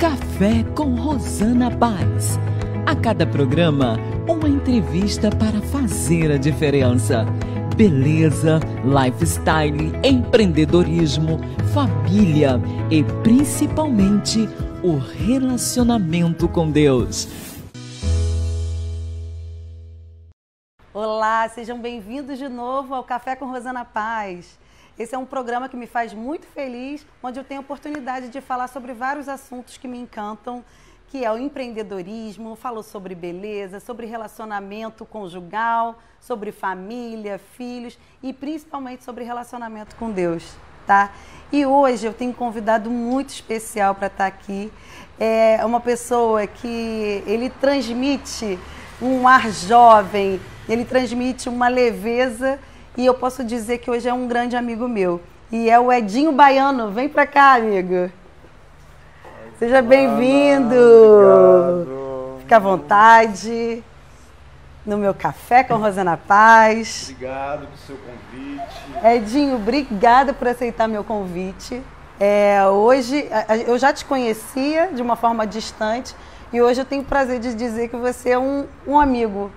Café com Rosana Paz. A cada programa, uma entrevista para fazer a diferença. Beleza, lifestyle, empreendedorismo, família e principalmente o relacionamento com Deus. Olá, sejam bem-vindos de novo ao Café com Rosana Paz. Esse é um programa que me faz muito feliz, onde eu tenho a oportunidade de falar sobre vários assuntos que me encantam, que é o empreendedorismo, falo sobre beleza, sobre relacionamento conjugal, sobre família, filhos e principalmente sobre relacionamento com Deus, tá? E hoje eu tenho um convidado muito especial para estar aqui. É uma pessoa que ele transmite um ar jovem, ele transmite uma leveza e eu posso dizer que hoje é um grande amigo meu. E é o Edinho Baiano. Vem pra cá, amigo. Seja bem-vindo. Obrigado. Fica à vontade. No meu Café com Rosana Paz. Obrigado pelo seu convite. Edinho, obrigada por aceitar meu convite. Hoje, eu já te conhecia de uma forma distante e hoje eu tenho o prazer de dizer que você é um amigo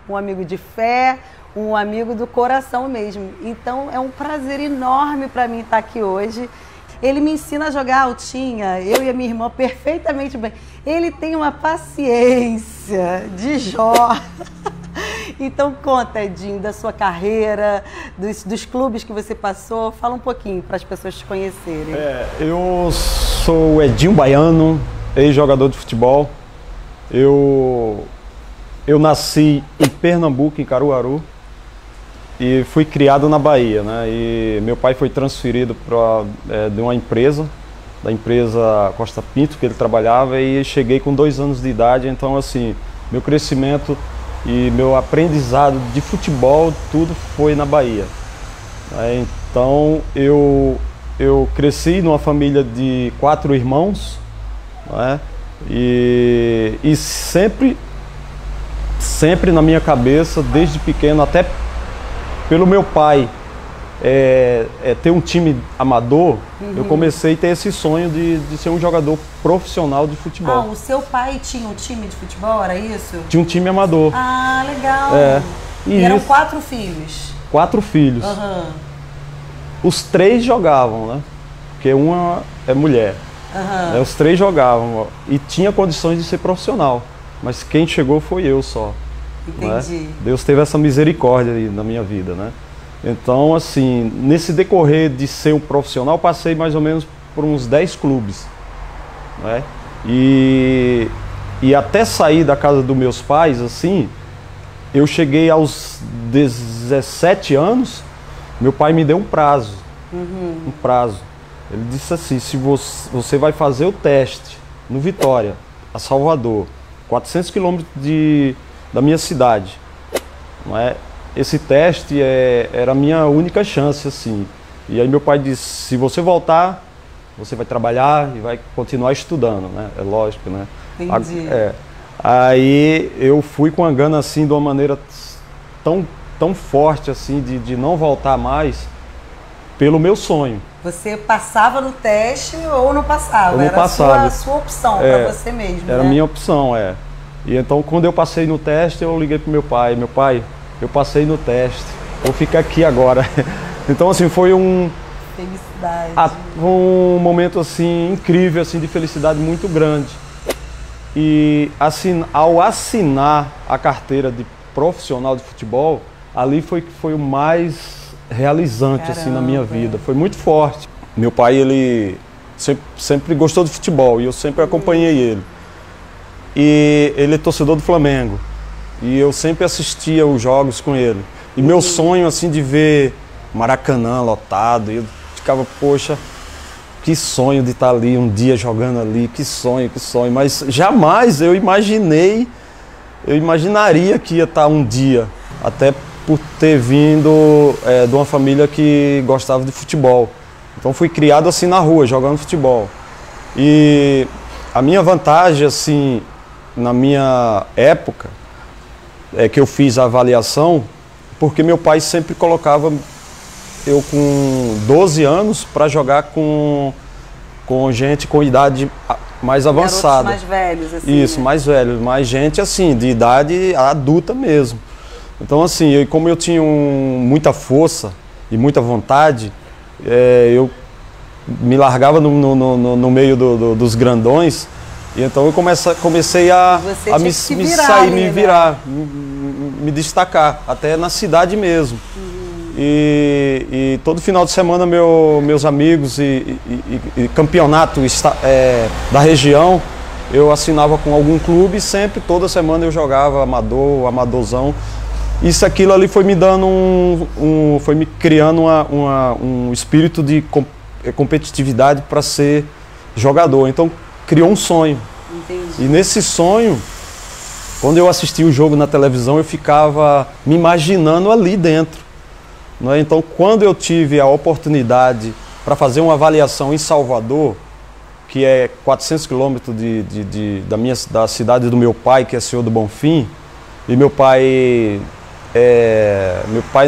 de fé, um amigo do coração mesmo. Então é um prazer enorme para mim estar aqui hoje. Ele me ensina a jogar altinha, eu e a minha irmã perfeitamente bem. Ele tem uma paciência de Jó. Então conta, Edinho, da sua carreira, dos clubes que você passou. Fala um pouquinho para as pessoas te conhecerem. Eu sou Edinho Baiano, ex-jogador de futebol. Eu nasci em Pernambuco, em Caruaru. E fui criado na Bahia, né? E meu pai foi transferido de uma empresa, da empresa Costa Pinto, que ele trabalhava, e cheguei com 2 anos de idade. Então, assim, meu crescimento e meu aprendizado de futebol, tudo foi na Bahia. Então, eu cresci numa família de 4 irmãos, né? E sempre na minha cabeça, desde pequeno, até pelo meu pai ter um time amador, eu comecei a ter esse sonho de ser um jogador profissional de futebol. Ah, o seu pai tinha um time de futebol, era isso? Tinha um time amador. Ah, legal. E eram 4 filhos? 4 filhos. Os 3 jogavam, né? Porque uma é mulher. Os 3 jogavam e tinha condições de ser profissional. Mas quem chegou foi eu só. Entendi. Né? Deus teve essa misericórdia aí na minha vida, né? Então, assim, nesse decorrer de ser um profissional, passei mais ou menos por uns 10 clubes, né? E até sair da casa dos meus pais, assim, eu cheguei aos 17 anos, meu pai me deu um prazo, um prazo. Ele disse assim: se você vai fazer o teste no Vitória, a Salvador, 400 quilômetros da minha cidade, não é? Esse teste era a minha única chance, assim. E aí meu pai disse: se você voltar, você vai trabalhar e vai continuar estudando, né? É lógico, né? Entendi. Aí eu fui com a gana, assim, de uma maneira tão forte, assim, de não voltar mais, pelo meu sonho. Você passava no teste ou não passava? Eu não passava. Era a sua opção para você mesmo, Era a né? minha opção, E então, quando eu passei no teste, eu liguei pro meu pai: meu pai, eu passei no teste, vou ficar aqui agora. Então, assim, foi Felicidade. Um momento, assim, incrível, assim, de felicidade muito grande. E ao assinar a carteira de profissional de futebol, ali foi o mais realizante, assim, na minha vida. Foi muito forte. Meu pai, ele sempre gostou de futebol e eu sempre acompanhei ele. E ele é torcedor do Flamengo. E eu sempre assistia os jogos com ele. E meu sonho, assim, de ver Maracanã lotado, eu ficava, poxa, que sonho de estar ali um dia jogando ali, que sonho. Mas jamais eu imaginaria que ia estar um dia, até por ter vindo de uma família que gostava de futebol. Então fui criado assim na rua, jogando futebol. E a minha vantagem, assim, na minha época, é que eu fiz a avaliação, porque meu pai sempre colocava eu com 12 anos para jogar com gente com idade mais avançada. Mais velhos, assim. Isso, mais velhos, mais gente assim, de idade adulta mesmo. Então assim, como eu tinha muita força e muita vontade, eu me largava no meio dos grandões, e então eu comecei a me virar, me destacar, até na cidade mesmo. E todo final de semana meus amigos e campeonato da região, eu assinava com algum clube e sempre, toda semana eu jogava amadorzão. Isso, aquilo ali foi me dando foi me criando um espírito de competitividade para ser jogador. Então criou um sonho. Entendi. E nesse sonho, quando eu assistia o jogo na televisão, eu ficava me imaginando ali dentro. Né? Então, quando eu tive a oportunidade para fazer uma avaliação em Salvador, que é 400 quilômetros da cidade do meu pai, que é Senhor do Bonfim, e meu pai,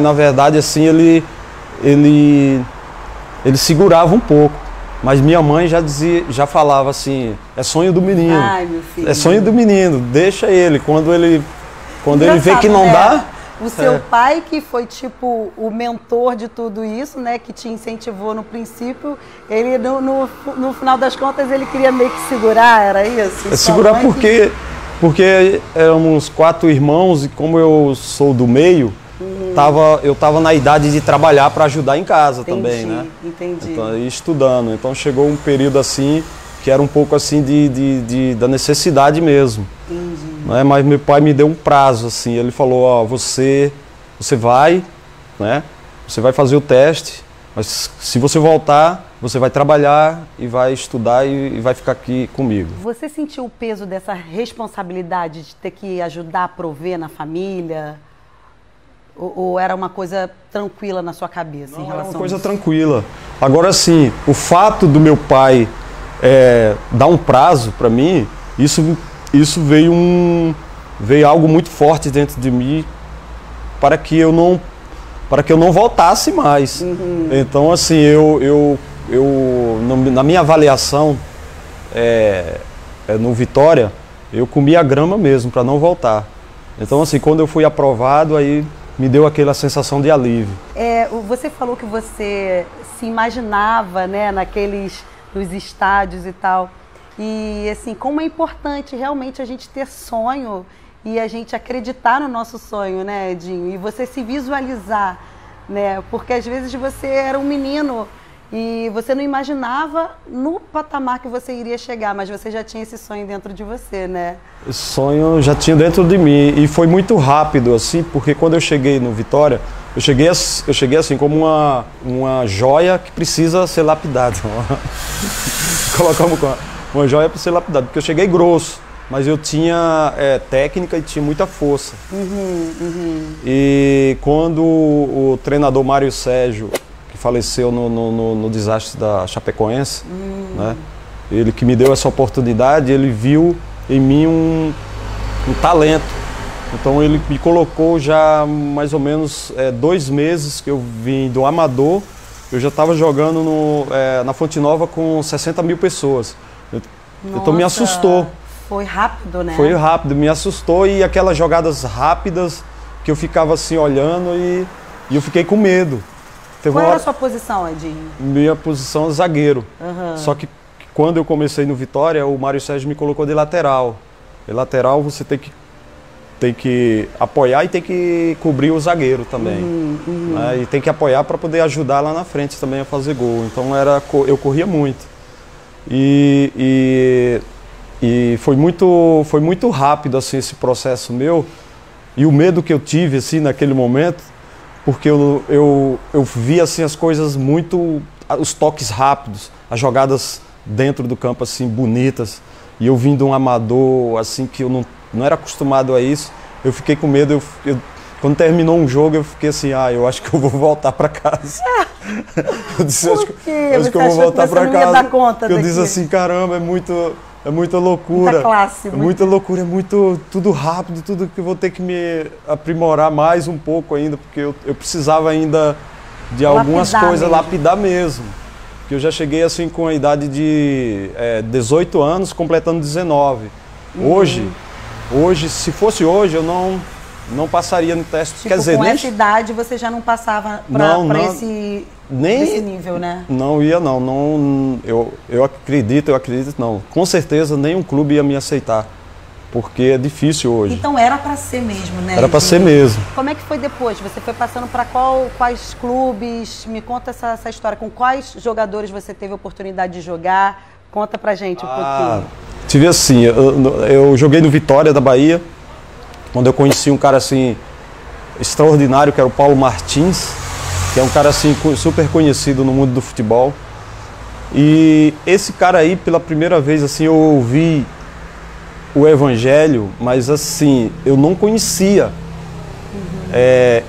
na verdade, assim, ele segurava um pouco, mas minha mãe já falava assim, é sonho do menino. Ai, meu filho. É sonho do menino, deixa ele, quando ele vê que não dá. O seu pai, que foi tipo o mentor de tudo isso, né, que te incentivou no princípio, ele no final das contas ele queria meio que segurar, era isso? Segurar porque éramos 4 irmãos e como eu sou do meio, eu estava na idade de trabalhar para ajudar em casa. Entendi, também, né? Entendi. Então, estudando. Então chegou um período assim que era um pouco assim da necessidade mesmo. Entendi. Né? Mas meu pai me deu um prazo assim. Ele falou: ó, você vai, né? Você vai fazer o teste, mas se você voltar, você vai trabalhar e vai estudar e vai ficar aqui comigo. Você sentiu o peso dessa responsabilidade de ter que ajudar a prover na família? Ou era uma coisa tranquila na sua cabeça? Não, em relação era uma coisa a isso? tranquila. Agora sim, o fato do meu pai dar um prazo para mim, isso veio algo muito forte dentro de mim para que eu não voltasse mais. Então assim, na minha avaliação no Vitória, eu comia a grama mesmo para não voltar. Então assim, quando eu fui aprovado, aí me deu aquela sensação de alívio. Você falou que você se imaginava, né, nos estádios e tal. E assim, como é importante realmente a gente ter sonho e a gente acreditar no nosso sonho, né, Edinho? E você se visualizar, né? Porque às vezes você era um menino e você não imaginava no patamar que você iria chegar, mas você já tinha esse sonho dentro de você, né? Esse sonho já tinha dentro de mim e foi muito rápido, assim, porque quando eu cheguei no Vitória, eu cheguei assim como uma joia que precisa ser lapidada. Colocamos uma joia para ser lapidada, porque eu cheguei grosso, mas eu tinha técnica e tinha muita força. E quando o treinador Mário Sérgio, que faleceu no desastre da Chapecoense, né? Ele que me deu essa oportunidade, ele viu em mim um talento. Então ele me colocou já mais ou menos 2 meses que eu vim do amador, eu já estava jogando na Fonte Nova com 60 mil pessoas. Então me assustou. Foi rápido, né? Foi rápido, me assustou, e aquelas jogadas rápidas que eu ficava assim olhando e eu fiquei com medo. Qual era a sua posição, Edinho? Minha posição é zagueiro. Só que quando eu comecei no Vitória, o Mário Sérgio me colocou de lateral. E lateral você tem que apoiar e tem que cobrir o zagueiro também. Né? E tem que apoiar para poder ajudar lá na frente também a fazer gol. Então eu corria muito. E foi muito rápido assim, esse processo meu. E o medo que eu tive assim, naquele momento, porque eu vi assim, as coisas os toques rápidos, as jogadas dentro do campo assim, bonitas. E eu vim de um amador assim, que eu não era acostumado a isso. Eu fiquei com medo. Quando terminou um jogo, eu fiquei assim, eu acho que eu vou voltar para casa. Eu disse, acho que eu vou voltar para casa. Eu disse assim, caramba, é muita loucura. Muita classe. Muita loucura, tudo rápido, tudo que eu vou ter que me aprimorar mais um pouco ainda, porque eu precisava ainda de algumas coisas, lapidar mesmo. que eu já cheguei assim com a idade de 18 anos, completando 19. Hoje, se fosse hoje, eu não passaria no teste. Tipo, quer dizer, com nem... essa idade você já não passava para esse nível, né? Não ia, não. Eu acredito, não. Com certeza nenhum clube ia me aceitar, porque é difícil hoje. Então era para ser mesmo, né? Era para ser mesmo. Como é que foi depois? Você foi passando para quais clubes? Me conta essa história. Com quais jogadores você teve a oportunidade de jogar? Conta pra gente um pouquinho. Tive assim, eu joguei no Vitória da Bahia, onde eu conheci um cara assim extraordinário, que era o Paulo Martins, que é um cara assim super conhecido no mundo do futebol. E esse cara aí, pela primeira vez assim, eu ouvi o evangelho, mas assim, eu não conhecia.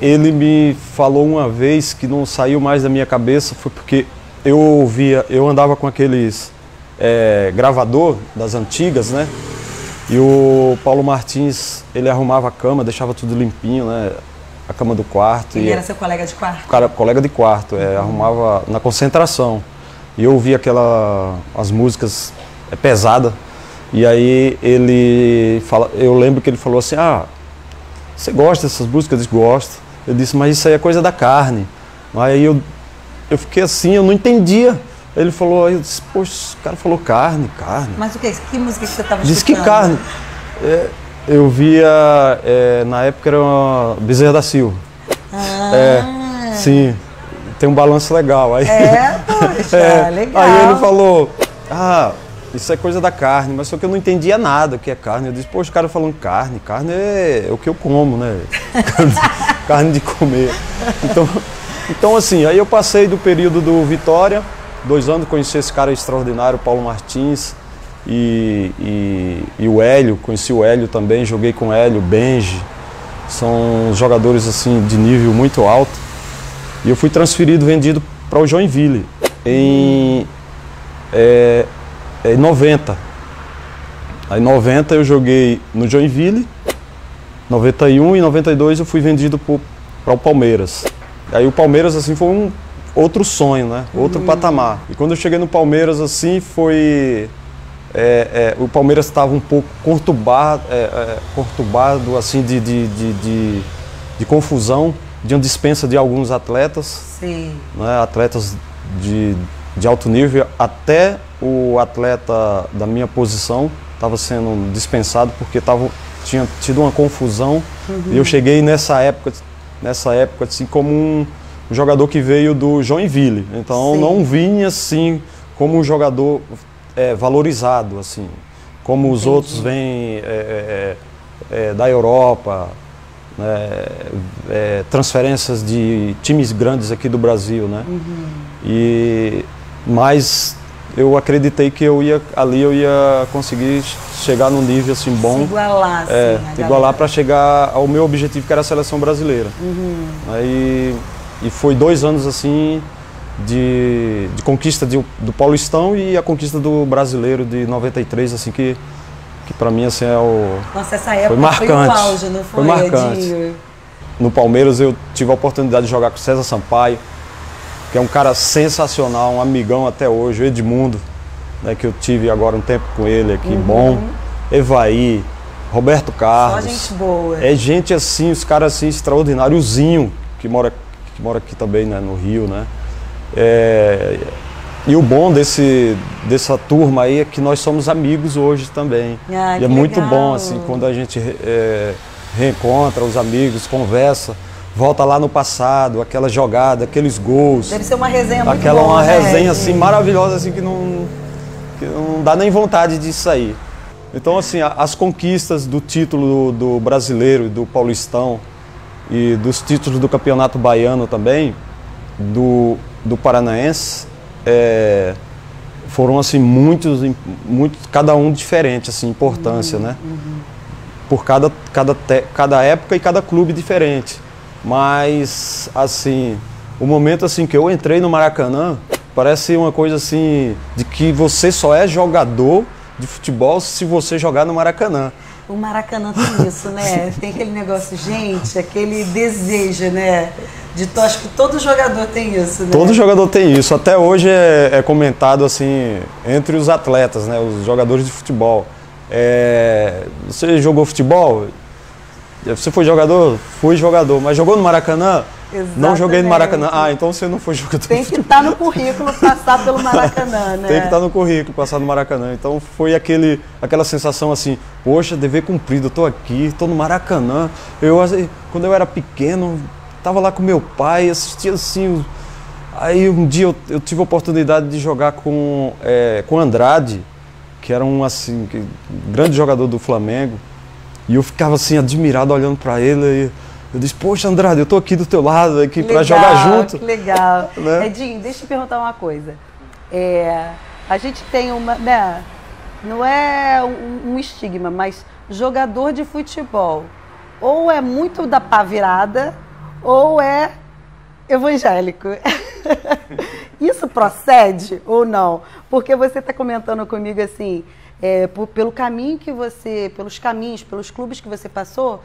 Ele me falou uma vez que não saiu mais da minha cabeça, foi porque eu andava com aqueles gravador das antigas, né? E o Paulo Martins, ele arrumava a cama, deixava tudo limpinho, né? A cama do quarto. Ele era seu colega de quarto? Colega de quarto, arrumava na concentração. E eu ouvia as músicas pesadas. E aí eu lembro que ele falou assim, você gosta dessas músicas? Eu disse, gosto. Eu disse, mas isso aí é coisa da carne. Aí eu fiquei assim, eu não entendia. Ele falou, eu disse, poxa, o cara falou carne. Mas o que? Que música que você estava escutando? Disse que carne. Eu via, na época era uma Bezerra da Silva. Sim, tem um balanço legal. Aí, poxa, legal. Aí ele falou, isso é coisa da carne, mas só que eu não entendia nada o que é carne. Eu disse, poxa, o cara falando carne é o que eu como, né? Carne de comer. Então assim, aí eu passei do período do Vitória, 2 anos, conheci esse cara extraordinário, Paulo Martins, e o Hélio, conheci o Hélio também, joguei com o Hélio, Benji, são jogadores assim de nível muito alto. E eu fui vendido para o Joinville em 90. Aí em 90 eu joguei no Joinville, 91 e 92 eu fui vendido para o Palmeiras. Aí o Palmeiras assim foi outro sonho, né? Outro patamar. E quando eu cheguei no Palmeiras assim foi... o Palmeiras estava um pouco conturbado assim de confusão, de uma dispensa de alguns atletas. Sim. Né? Atletas de alto nível, até o atleta da minha posição estava sendo dispensado porque tinha tido uma confusão. E eu cheguei nessa época assim como um jogador que veio do Joinville, então não vinha assim como um jogador valorizado, assim, como os outros vêm da Europa, né, transferências de times grandes aqui do Brasil, né? Mas eu acreditei que eu ia conseguir chegar num nível assim bom, se igualar, igualar para chegar ao meu objetivo, que era a seleção brasileira. E foi 2 anos assim de conquista do Paulistão e a conquista do Brasileiro de 93, assim que para mim assim Nossa, essa época foi marcante. Foi o auge, não foi? Foi marcante. No Palmeiras eu tive a oportunidade de jogar com César Sampaio, que é um cara sensacional, um amigão até hoje, o Edmundo, né, que eu tive agora um tempo com ele aqui, bom, Evaí, Roberto Carlos. Só gente boa. É gente assim, os caras assim extraordinários, o Zinho, que mora aqui também, né, no Rio, né? E o bom dessa turma aí é que nós somos amigos hoje também. E é muito bom assim quando a gente reencontra os amigos, conversa, volta lá no passado, aquela jogada, aqueles gols. Deve ser uma resenha muito boa, uma resenha assim maravilhosa assim que não dá nem vontade de sair. Então assim, as conquistas do título do Brasileiro, do Paulistão e dos títulos do Campeonato Baiano também, do Paranaense, foram assim muitos, cada um diferente, assim, importância, né? Por cada época e cada clube diferente. Mas assim, o momento assim que eu entrei no Maracanã parece uma coisa assim de que você só é jogador de futebol se você jogar no Maracanã. O Maracanã tem isso, né? Tem aquele negócio, gente, aquele desejo, né? Acho que todo jogador tem isso, né? Todo jogador tem isso. Até hoje é comentado assim entre os atletas, né? Os jogadores de futebol. Você jogou futebol? Você foi jogador? Fui jogador. Mas jogou no Maracanã? Exatamente. Não joguei no Maracanã. Ah, então você não foi jogador. Tem que estar no currículo passar pelo Maracanã, né? Tem que estar no currículo passar no Maracanã. Então foi aquela sensação assim, poxa, dever cumprido, eu tô aqui, tô no Maracanã. Quando eu era pequeno, tava lá com meu pai, assistia assim. Aí um dia eu tive a oportunidade de jogar com Andrade, que era um grande jogador do Flamengo. E eu ficava assim admirado olhando para ele. Eu disse, poxa, Andrade, eu tô aqui do teu lado aqui para jogar junto. Que legal. Né? Edinho, deixa eu te perguntar uma coisa. A gente tem uma, né, não é um estigma, mas jogador de futebol ou é muito da pá virada ou é evangélico. Isso procede ou não? Porque você está comentando comigo assim, pelo caminho que você, pelos clubes que você passou,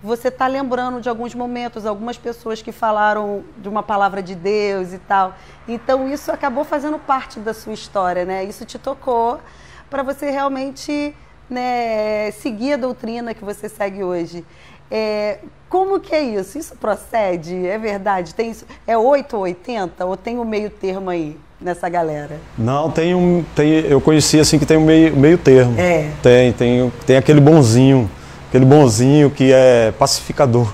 você está lembrando de alguns momentos, algumas pessoas que falaram de uma palavra de Deus e tal. Então isso acabou fazendo parte da sua história, né? Isso te tocou para você realmente, né, seguir a doutrina que você segue hoje. Como que é isso? Isso procede? É verdade? Tem isso? É 8 ou 80 ou tem um meio termo aí nessa galera? Não, eu conheci assim que tem um meio termo. Tem aquele bonzinho que é pacificador.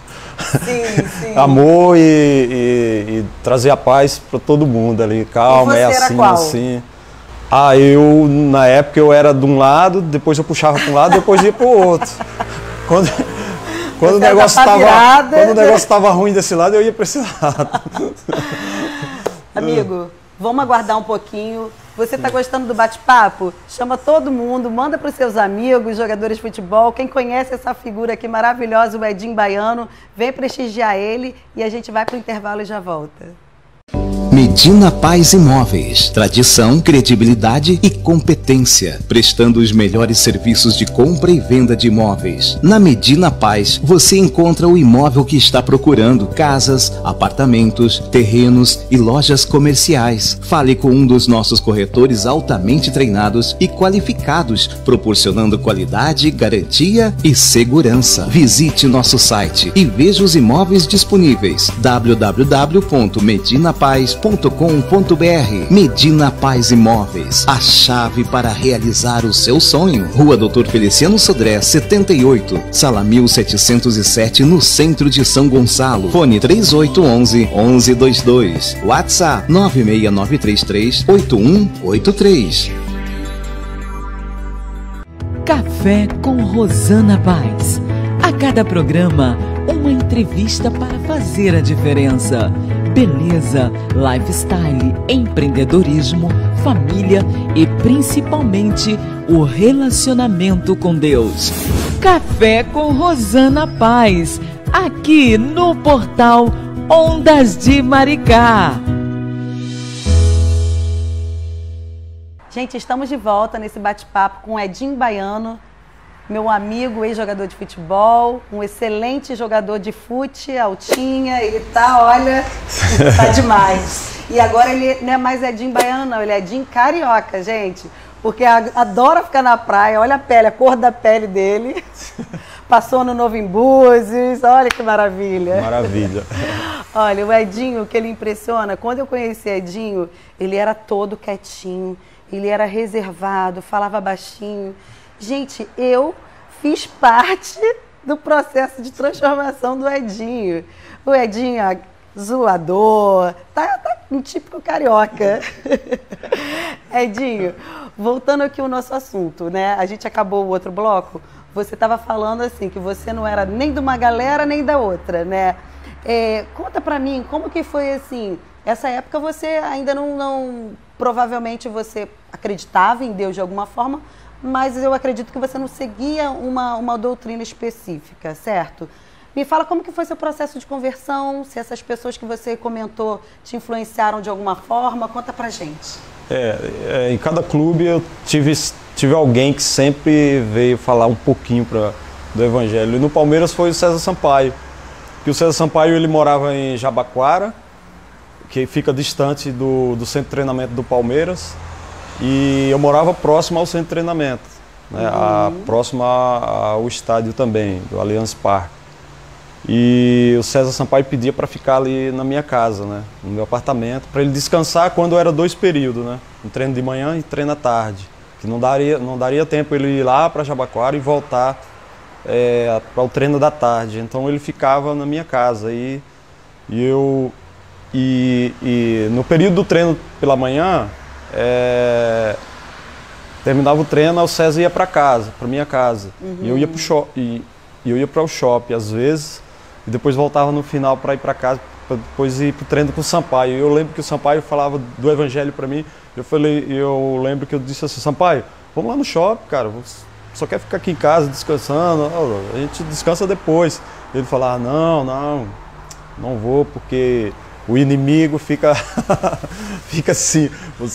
Sim, sim. Amor e trazer a paz para todo mundo ali. Calma, e você assim, era qual? assim. Na época eu era de um lado, depois eu puxava para um lado, depois ia para o outro. Quando o negócio estava ruim desse lado, eu ia para esse lado. Amigo, vamos aguardar um pouquinho. Você está gostando do bate-papo? Chama todo mundo, manda para os seus amigos, jogadores de futebol. Quem conhece essa figura aqui maravilhosa, o Edinho Baiano, vem prestigiar ele e a gente vai para o intervalo e já volta. Medina Paz Imóveis. Tradição, credibilidade e competência, prestando os melhores serviços de compra e venda de imóveis. Na Medina Paz, você encontra o imóvel que está procurando: casas, apartamentos, terrenos e lojas comerciais. Fale com um dos nossos corretores altamente treinados e qualificados, proporcionando qualidade, garantia e segurança. Visite nosso site e veja os imóveis disponíveis: www.medinapaz.com.br. Medina Paz Imóveis, a chave para realizar o seu sonho. Rua Dr. Feliciano Sodré, 78, Sala 1707, no centro de São Gonçalo. Fone 3811-1122. WhatsApp 96933-8183. Café com Rosana Paz. A cada programa, uma entrevista para fazer a diferença. Beleza, lifestyle, empreendedorismo, família e principalmente o relacionamento com Deus. Café com Rosana Paz, aqui no portal Ondas de Maricá. Gente, estamos de volta nesse bate-papo com o Edinho Baiano, meu amigo, ex-jogador de futebol, um excelente jogador de fute, altinha, ele tá, olha, tá demais. E agora ele não é mais Edinho Baiano, não, ele é Edinho Carioca, gente, porque adora ficar na praia, olha a pele, a cor da pele dele, passou no Novo em Búzios, olha que maravilha. Maravilha. Olha, o Edinho, que ele impressiona, quando eu conheci Edinho, ele era todo quietinho, ele era reservado, falava baixinho. Gente, eu fiz parte do processo de transformação do Edinho. O Edinho, zoador, tá um típico carioca. Edinho, voltando aqui ao nosso assunto, né? A gente acabou o outro bloco, você estava falando assim, que você não era nem de uma galera nem da outra, né? Conta pra mim, como que foi assim, essa época você ainda não provavelmente você acreditava em Deus de alguma forma, mas eu acredito que você não seguia uma doutrina específica, certo? Me fala como que foi seu processo de conversão, se essas pessoas que você comentou te influenciaram de alguma forma, conta pra gente. Em cada clube eu tive alguém que sempre veio falar um pouquinho do Evangelho. E no Palmeiras foi o César Sampaio. Que o César Sampaio ele morava em Jabaquara, que fica distante do centro de treinamento do Palmeiras. E eu morava próximo ao centro de treinamento, né, próximo ao estádio também, do Allianz Parque. E o César Sampaio pedia para ficar ali na minha casa, né, no meu apartamento, para ele descansar quando era 2 períodos, né, um treino de manhã e treino à tarde. Que não daria tempo ele ir lá para Jabaquara e voltar para o treino da tarde. Então ele ficava na minha casa. E no período do treino pela manhã, terminava o treino, o César ia para casa, para minha casa. E eu ia para o shopping às vezes, e depois voltava no final para ir para casa, para depois ir para o treino com o Sampaio. Eu lembro que o Sampaio falava do Evangelho para mim. Eu lembro que eu disse assim: Sampaio, vamos lá no shopping, cara, só quer ficar aqui em casa descansando, a gente descansa depois. Ele falava: não vou, porque o inimigo fica assim.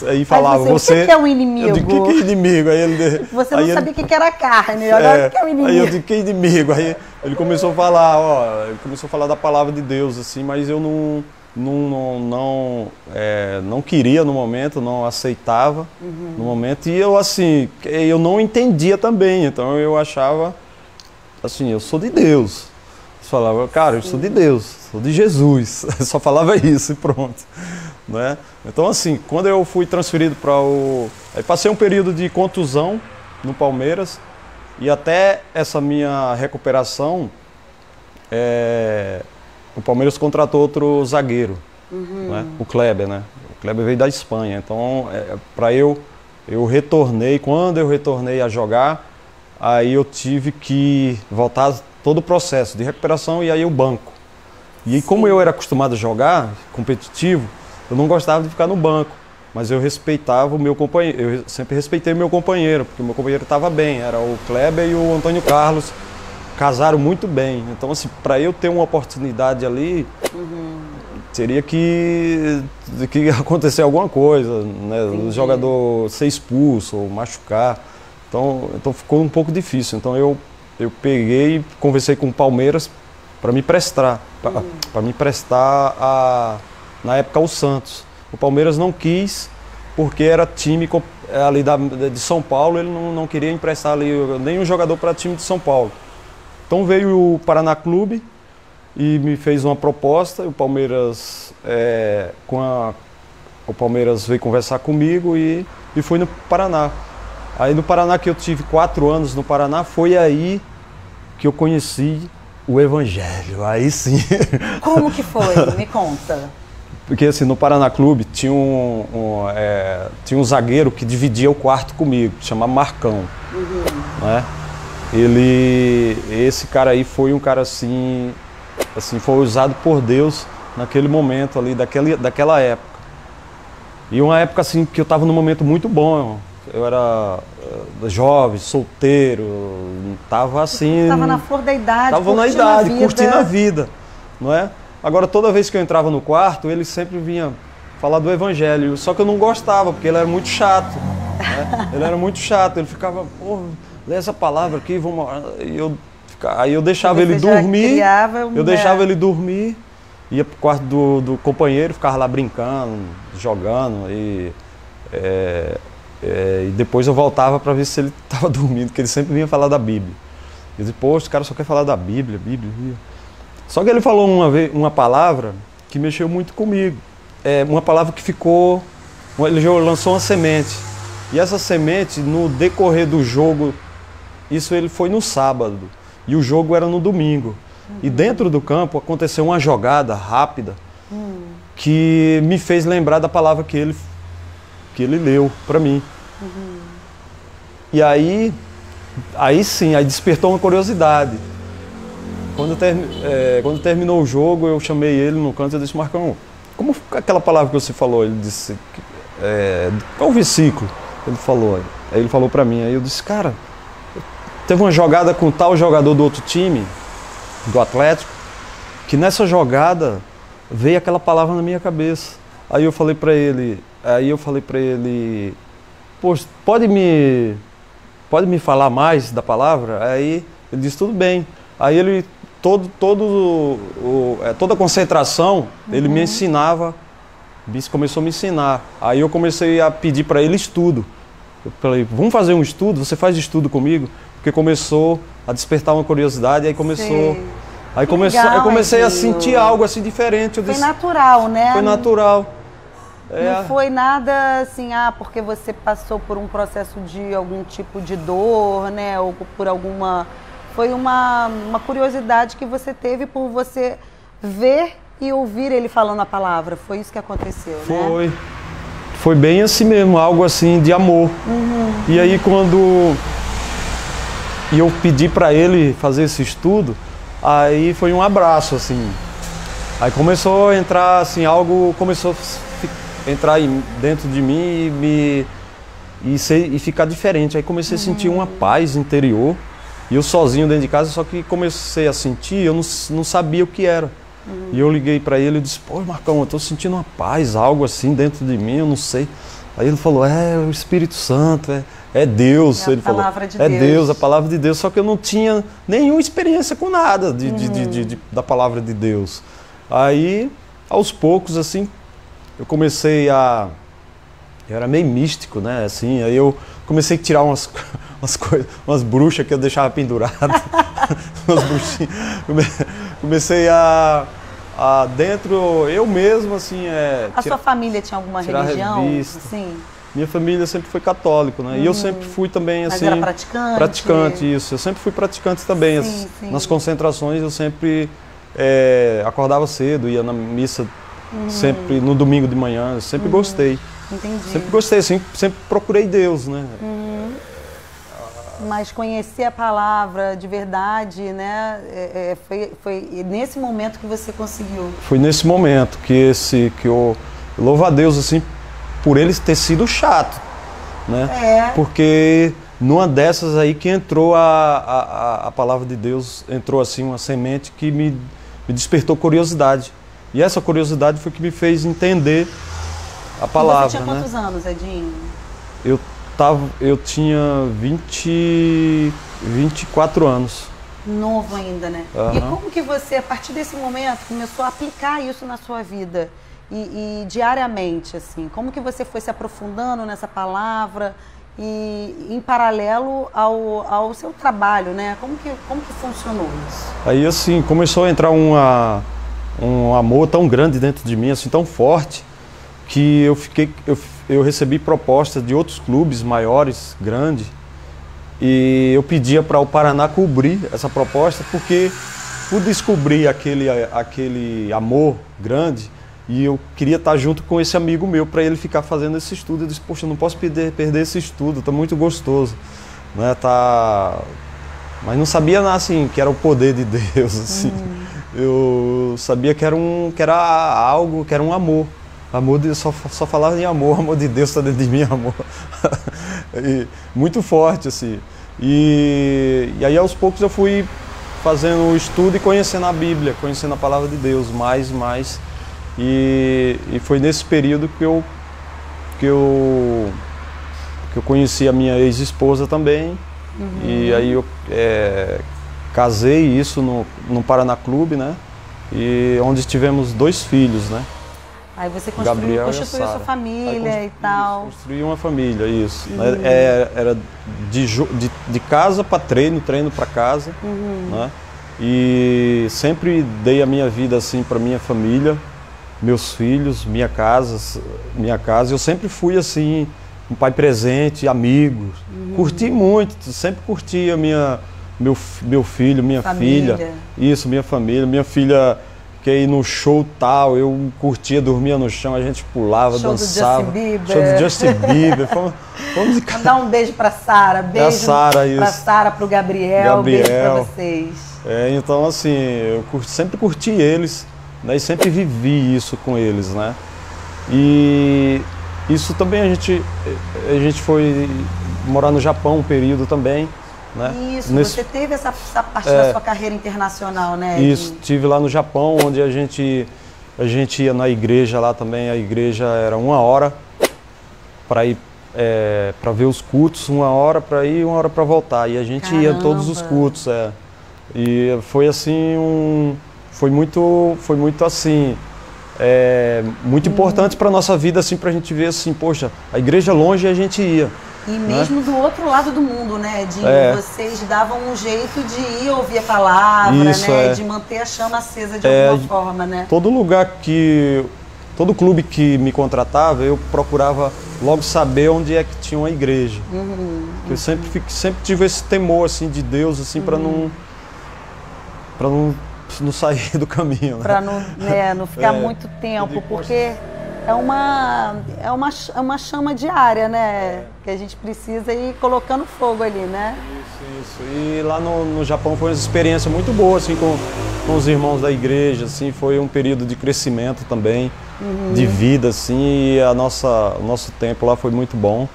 Aí falava: você... O que é um inimigo? Eu digo: que é inimigo? Aí ele, você não sabia o que era carne, agora o que é um inimigo? Aí eu digo: que inimigo? Aí ele começou a falar, ele começou a falar da palavra de Deus, assim, mas eu não queria no momento, não aceitava no momento, e eu assim, eu não entendia também, então eu achava assim: eu sou de Deus. Eu falava: cara, eu sou de Deus, sou de Jesus. Eu só falava isso e pronto, né? Então assim, quando eu fui transferido aí passei um período de contusão no Palmeiras, e até essa minha recuperação, o Palmeiras contratou outro zagueiro, né? O Kleber, né? O Kleber veio da Espanha. Então, eu retornei. Quando eu retornei a jogar, aí eu tive que voltar todo o processo de recuperação e aí o banco. E como eu era acostumado a jogar competitivo, eu não gostava de ficar no banco, mas eu respeitava o meu companheiro. Eu sempre respeitei o meu companheiro, porque o meu companheiro estava bem. Era o Kleber e o Antônio Carlos. Casaram muito bem. Então, assim, para eu ter uma oportunidade ali, teria que acontecer alguma coisa, né? O jogador ser expulso ou machucar. Então ficou um pouco difícil. Então eu peguei e conversei com o Palmeiras para me prestar, na época, ao Santos. O Palmeiras não quis, porque era time ali de São Paulo, ele não queria emprestar ali nenhum jogador para time de São Paulo. Então veio o Paraná Clube e me fez uma proposta. O Palmeiras, o Palmeiras veio conversar comigo e fui no Paraná. Aí no Paraná, que eu tive 4 anos no Paraná, foi aí que eu conheci o Evangelho. Aí sim. Como que foi? Me conta. Porque assim, no Paraná Clube tinha um zagueiro que dividia o quarto comigo, chamava Marcão. Né? Esse cara aí foi um cara assim, foi usado por Deus naquele momento ali, daquela época. E uma época assim que eu estava num momento muito bom. Eu era jovem, solteiro, estava assim... Estava na flor da idade, curtindo a vida, não é? Agora, toda vez que eu entrava no quarto, ele sempre vinha falar do Evangelho, só que eu não gostava, porque ele era muito chato, né? Ele era muito chato, ele ficava: pô, lê essa palavra aqui, vamos... Aí eu deixava ele dormir, ia pro quarto do companheiro, ficava lá brincando, jogando, e depois eu voltava para ver se ele estava dormindo, porque ele sempre vinha falar da Bíblia. Eu disse: pô, esse cara só quer falar da Bíblia. Só que ele falou uma palavra que mexeu muito comigo. Uma palavra que ficou... Ele lançou uma semente. E essa semente, no decorrer do jogo, ele foi no sábado. E o jogo era no domingo. E dentro do campo aconteceu uma jogada rápida que me fez lembrar da palavra que ele leu para mim. E aí sim, aí despertou uma curiosidade. Quando terminou o jogo, eu chamei ele no canto e disse: Marcão, como aquela palavra que você falou? Ele disse: qual o versículo? Ele falou. Aí ele falou para mim, aí eu disse: cara, teve uma jogada com tal jogador do outro time, do Atlético, que nessa jogada veio aquela palavra na minha cabeça. Aí eu falei para ele, poxa, pode me falar mais da palavra? Aí Ele disse, tudo bem. Aí ele, toda a concentração, ele me ensinava, começou a me ensinar. Aí eu comecei a pedir para ele estudo. Eu falei, vamos fazer um estudo? Você faz estudo comigo? Porque começou a despertar uma curiosidade, aí começou... Sei. Aí legal, eu comecei a Edinho. sentir algo assim diferente. Eu Foi disse, natural, né? foi natural. Não foi nada assim, porque você passou por um processo de algum tipo de dor, né? Ou por alguma... Foi uma curiosidade que você teve por você ver e ouvir ele falando a palavra. Foi isso que aconteceu, né? Foi bem assim mesmo, algo assim de amor. E aí quando eu pedi para ele fazer esse estudo, aí foi um abraço, assim. Aí começou a entrar, assim, algo começou a entrar dentro de mim e ficar diferente. Aí comecei a sentir uma paz interior. E eu sozinho dentro de casa, só que comecei a sentir, eu não sabia o que era. E eu liguei para ele e disse, pô, Marcão, eu tô sentindo uma paz, algo assim dentro de mim, eu não sei. Aí ele falou, o Espírito Santo, é Deus. Ele falou, é Deus, a palavra de Deus. Só que eu não tinha nenhuma experiência com nada da palavra de Deus. Aí, aos poucos, assim, eu comecei a... Eu era meio místico, né? Assim, aí eu comecei a tirar umas coisas, umas bruxas que eu deixava penduradas. Umas bruxinhas. Comecei a dentro, eu mesmo, assim... sua família tinha alguma religião? Sim. Minha família sempre foi católico, né? E eu sempre fui também, assim... Mas era praticante? Praticante, isso. Eu sempre fui praticante também. Sim. Nas concentrações eu sempre acordava cedo, ia na missa sempre no domingo de manhã. Eu sempre gostei. Entendi. Sempre gostei, sempre procurei Deus, né? Mas conhecer a palavra de verdade, né? Foi nesse momento que você conseguiu. Foi nesse momento que eu louvo a Deus, assim, por ele ter sido chato, né? Porque numa dessas aí que entrou a palavra de Deus, entrou assim uma semente que me despertou curiosidade. E essa curiosidade foi que me fez entender a palavra. Você tinha quantos anos, Edinho? Eu tinha 24 anos. Novo ainda, né? E como que você, a partir desse momento, começou a aplicar isso na sua vida? E diariamente, assim, como que você foi se aprofundando nessa palavra e em paralelo ao seu trabalho, né? Como que funcionou isso? Aí, assim, começou a entrar um amor tão grande dentro de mim, assim, tão forte, que eu recebi propostas de outros clubes maiores, grandes, e eu pedia para o Paraná cobrir essa proposta, porque por descobrir aquele amor grande, e eu queria estar junto com esse amigo meu para ele ficar fazendo esse estudo. Eu disse, poxa, eu não posso perder esse estudo, está muito gostoso, né? Mas não sabia assim, que era o poder de Deus, assim. Eu sabia que era algo, que era um amor. Amor de, só falava em amor de Deus está dentro de mim, amor. Muito forte, assim. E aí aos poucos eu fui fazendo o estudo e conhecendo a Bíblia, conhecendo a palavra de Deus, mais. E foi nesse período que eu conheci a minha ex-esposa também. E aí eu casei isso no Paraná Clube, né? E onde tivemos 2 filhos, né? Aí você constituiu sua família e tal. Construí uma família, isso. Era de casa para treino para casa, né? E sempre dei a minha vida assim para minha família, meus filhos, minha casa. Eu sempre fui assim, um pai presente, amigos. Curti muito, sempre curti meu filho, minha família. Filha. Isso, minha família. Minha filha quer ir no show tal, eu curtia, dormia no chão, a gente pulava, dançava. Show do Justin Bieber. Fomos Mandar um beijo para Sara, beijo para Sara, para o Gabriel, beijo para vocês. Então assim, eu sempre curti eles, né, e sempre vivi isso com eles, né? E isso também a gente foi morar no Japão um período também. Né? Isso, você teve essa parte da sua carreira internacional, né? Isso, estive lá no Japão, onde a gente ia na igreja lá também. A igreja era 1 hora para ir para ver os cultos, 1 hora para ir, 1 hora para voltar. E a gente ia todos os cultos. E foi assim, foi muito assim, muito importante para nossa vida, assim, para a gente ver assim, poxa, a igreja longe e a gente ia. E mesmo do outro lado do mundo, né, Edinho? Vocês davam um jeito de ir ouvir a palavra, isso, né? De manter a chama acesa de alguma forma, né? Todo clube que me contratava, eu procurava logo saber onde é que tinha uma igreja. Eu sempre tive esse temor assim de Deus, assim, para não sair do caminho, né? Para não ficar muito tempo, porque é uma chama diária, né? Que a gente precisa ir colocando fogo ali, né? Isso. E lá no Japão foi uma experiência muito boa, assim, com os irmãos da igreja, assim, foi um período de crescimento também, de vida, assim, e o nosso tempo lá foi muito bom.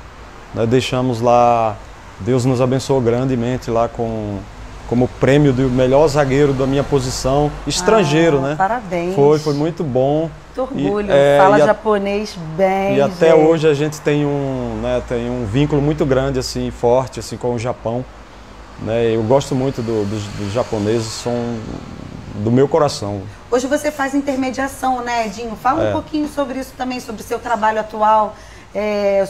Nós deixamos lá, Deus nos abençoou grandemente lá como prêmio do melhor zagueiro da minha posição, estrangeiro, né? Parabéns. Foi muito bom. Muito orgulho, fala japonês bem. E até hoje a gente tem um vínculo muito grande, assim, forte, assim, com o Japão. Né? Eu gosto muito dos japoneses, são do meu coração. Hoje você faz intermediação, né, Edinho? Fala um pouquinho sobre isso também, sobre o seu trabalho atual,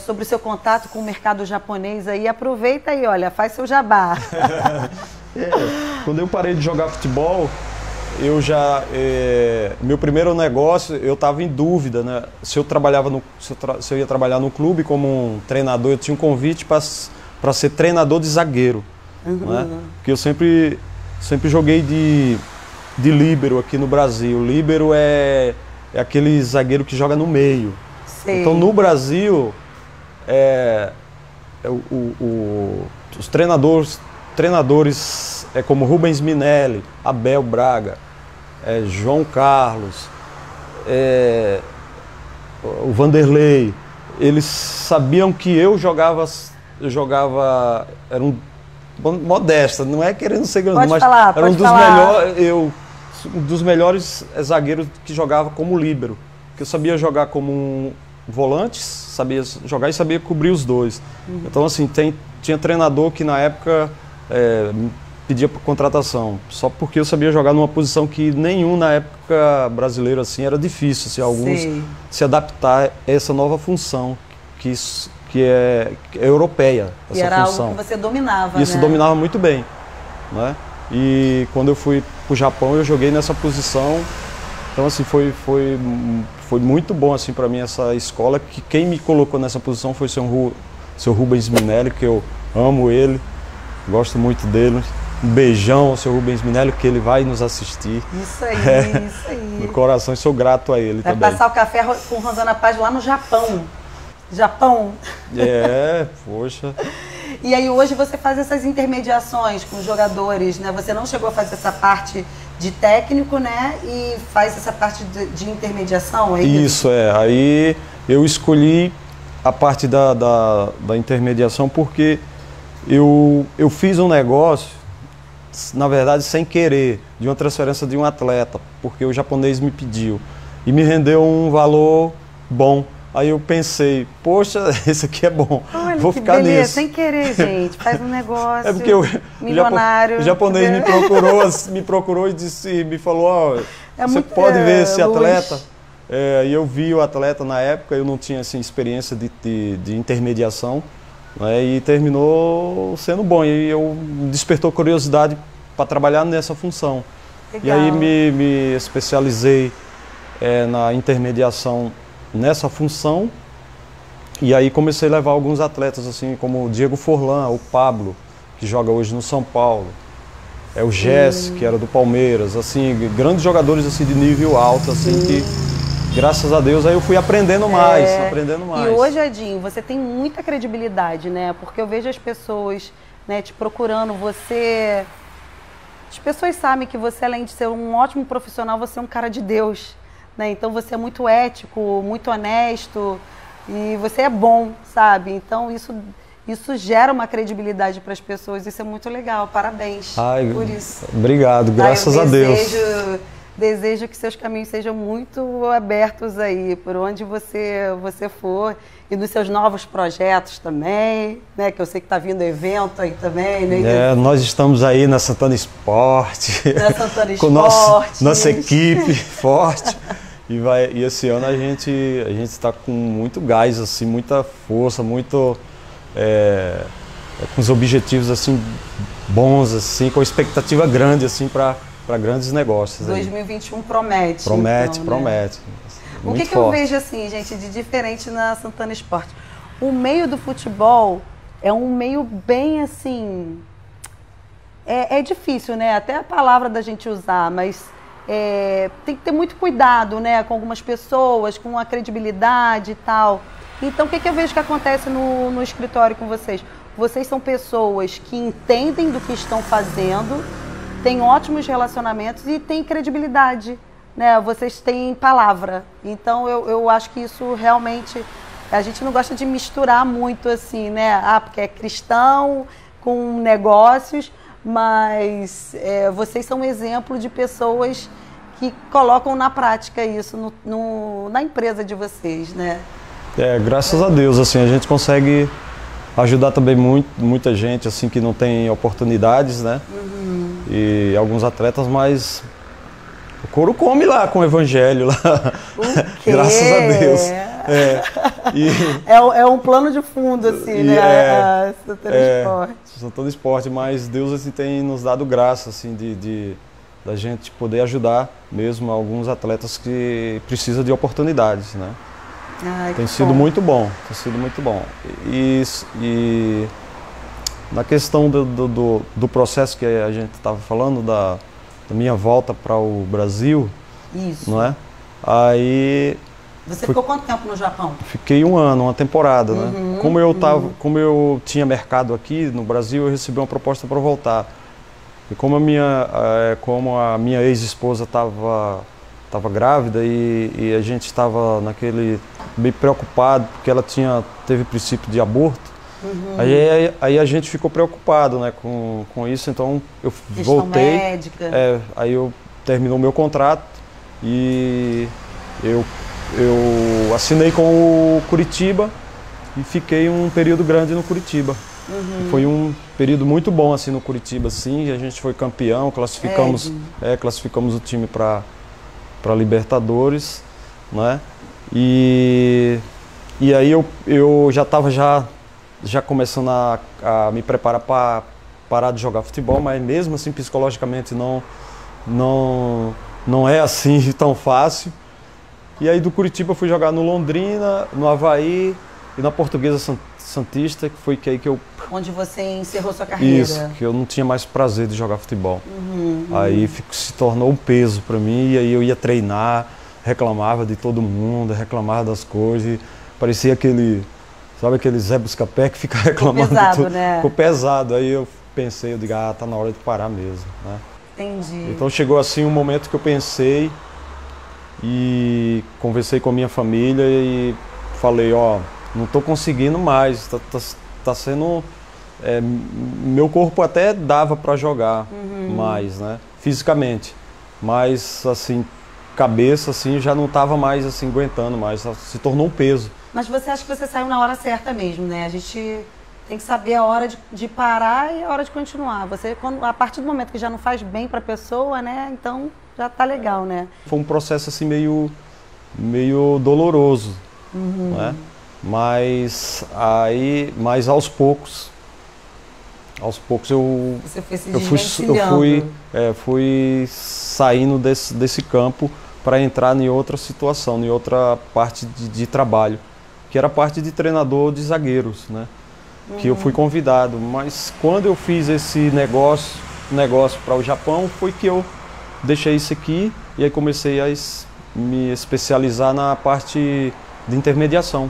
sobre o seu contato com o mercado japonês aí. Aproveita aí, olha, faz seu jabá. Quando eu parei de jogar futebol, meu primeiro negócio, eu estava em dúvida, né? Se eu ia trabalhar no clube como um treinador, eu tinha um convite para ser treinador de zagueiro. Né? Porque eu sempre joguei de líbero aqui no Brasil. Líbero é aquele zagueiro que joga no meio. Sei. Então no Brasil, os treinadores como Rubens Minelli, Abel Braga, João Carlos, o Vanderlei, eles sabiam que eu jogava, era um modesta, não é querendo ser grande, mas era um dos melhores zagueiros que jogava como líbero, que eu sabia jogar como um volante, sabia jogar e sabia cobrir os dois. Então assim, tinha treinador que na época pedia por contratação, só porque eu sabia jogar numa posição que nenhum na época brasileiro assim era difícil, assim, alguns se adaptar a essa nova função que é europeia, essa e era função. Algo que você dominava, Isso, né? dominava muito bem, né? E quando eu fui para o Japão, eu joguei nessa posição. Então assim, foi muito bom assim para mim essa escola, que quem me colocou nessa posição foi o seu Rubens Minelli, que eu amo ele, gosto muito dele. Um beijão ao seu Rubens Minelli, que ele vai nos assistir. Isso aí, isso aí. No coração, sou grato a ele também. Vai passar o café com Rosana Paz lá no Japão. Japão. Poxa. E aí hoje você faz essas intermediações com os jogadores, né? Você não chegou a fazer essa parte de técnico, né? E faz essa parte de intermediação, é isso? Isso, Aí eu escolhi a parte da intermediação porque eu fiz um negócio, na verdade, sem querer, de uma transferência de um atleta, porque o japonês me pediu. E me rendeu um valor bom. Aí eu pensei, poxa, esse aqui é bom, olha, vou ficar beleza, nisso. Sem querer, gente, faz um negócio porque milionário. O japonês me procurou e me falou, ó, você pode ver esse atleta? E eu vi o atleta na época, eu não tinha assim, experiência de intermediação, né, e terminou sendo bom. E eu despertou curiosidade para trabalhar nessa função. Legal. E aí me especializei na intermediação nessa função, e aí comecei a levar alguns atletas assim como o Diego Forlan, o Pablo, que joga hoje no São Paulo, o Jesse, que era do Palmeiras, assim, grandes jogadores assim de nível alto, assim, que graças a Deus aí eu fui aprendendo mais. E hoje, Edinho, você tem muita credibilidade, né? Porque eu vejo as pessoas, né, te procurando, as pessoas sabem que você, além de ser um ótimo profissional, você é um cara de Deus. Né? Então você é muito ético, muito honesto e você é bom, sabe? Então isso gera uma credibilidade para as pessoas, isso é muito legal, parabéns por isso. Obrigado, graças a Deus. Desejo que seus caminhos sejam muito abertos aí, por onde você for, e nos seus novos projetos também, né? Que eu sei que está vindo evento aí também, né? Nós estamos aí na Santana Esporte, na Santana com Esporte. nossa equipe forte. E esse ano a gente está com muito gás, assim, muita força, muito com os objetivos assim bons, assim, com expectativa grande, assim, para grandes negócios. 2021 promete. Promete, então, promete. Né? O que eu vejo assim, gente, de diferente na Santana Esporte? O meio do futebol é um meio bem assim. É difícil, né? Até a palavra da gente usar, mas tem que ter muito cuidado, né? Com algumas pessoas, com a credibilidade e tal. Então, o que eu vejo que acontece no escritório com vocês? Vocês são pessoas que entendem do que estão fazendo, têm ótimos relacionamentos e têm credibilidade, né? Vocês têm palavra. Então, eu acho que isso realmente... A gente não gosta de misturar muito assim, né? Porque é cristão com negócios, mas vocês são um exemplo de pessoas que colocam na prática isso na empresa de vocês, né? Graças a Deus, assim, a gente consegue ajudar também muita gente assim que não tem oportunidades, né? Uhum. E alguns atletas, mas o couro come lá com o evangelho lá. O quê? Graças a Deus. É um plano de fundo, assim, né? A Santana Esporte. Santana Esporte, mas Deus assim, tem nos dado graça assim, da gente poder ajudar mesmo alguns atletas que precisam de oportunidades, né? Tem sido muito bom, tem sido muito bom. E na questão do processo que a gente estava falando, da minha volta para o Brasil, isso. Não é? Aí... Você ficou quanto tempo no Japão? Fiquei um ano, uma temporada, né? Como eu tinha mercado aqui no Brasil, eu recebi uma proposta para voltar. E como a minha ex-esposa estava grávida e a gente estava bem preocupado, porque ela teve princípio de aborto. Uhum. Aí a gente ficou preocupado, né, com isso, então eu voltei. Médica. Aí eu terminou o meu contrato e eu assinei com o Curitiba e fiquei um período grande no Curitiba. Uhum. Foi um período muito bom assim no Curitiba, assim, a gente foi campeão, classificamos o time para Libertadores, né? E aí eu já estava já começando a me preparar para parar de jogar futebol, mas mesmo assim psicologicamente não é assim tão fácil. E aí do Curitiba eu fui jogar no Londrina, no Avaí e na Portuguesa Santista, que foi aí que eu... Onde você encerrou sua carreira. Isso, que eu não tinha mais prazer de jogar futebol. Aí se tornou um peso para mim, e aí eu ia treinar, reclamava de todo mundo, reclamava das coisas, parecia aquele Zé Buscapé que fica reclamando. Ficou pesado, tudo. né? Ficou pesado, aí eu pensei, tá na hora de parar mesmo, né? Entendi. Então chegou assim um momento que eu pensei e conversei com a minha família e falei, não estou conseguindo mais, tá sendo... meu corpo até dava para jogar mais, né? Fisicamente, mas assim, cabeça assim, já não estava mais assim, aguentando mais, se tornou um peso. Mas você acha que você saiu na hora certa mesmo, né? A gente tem que saber a hora de parar e a hora de continuar. A partir do momento que já não faz bem para a pessoa, né? Então já tá legal, né? Foi um processo assim meio doloroso, né? Mas aos poucos Você foi se desvencilhando. eu fui saindo desse campo para entrar em outra situação, em outra parte de trabalho, que era a parte de treinador de zagueiros, né? Que eu fui convidado, mas quando eu fiz esse negócio para o Japão, foi que eu deixei isso aqui e aí comecei a me especializar na parte de intermediação.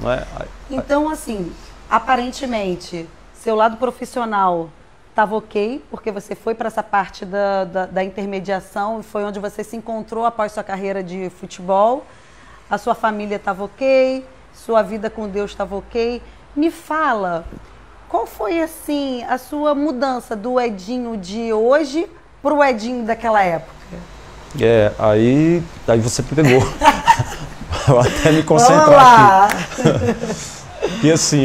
Não é? Então, assim, aparentemente, seu lado profissional estava ok, porque você foi para essa parte da intermediação e foi onde você se encontrou após sua carreira de futebol. A sua família estava ok, sua vida com Deus estava ok. Me fala, qual foi, assim, a sua mudança do Edinho de hoje para o Edinho daquela época? Aí você pegou. Vou até me concentrar Vamos lá. aqui. E assim,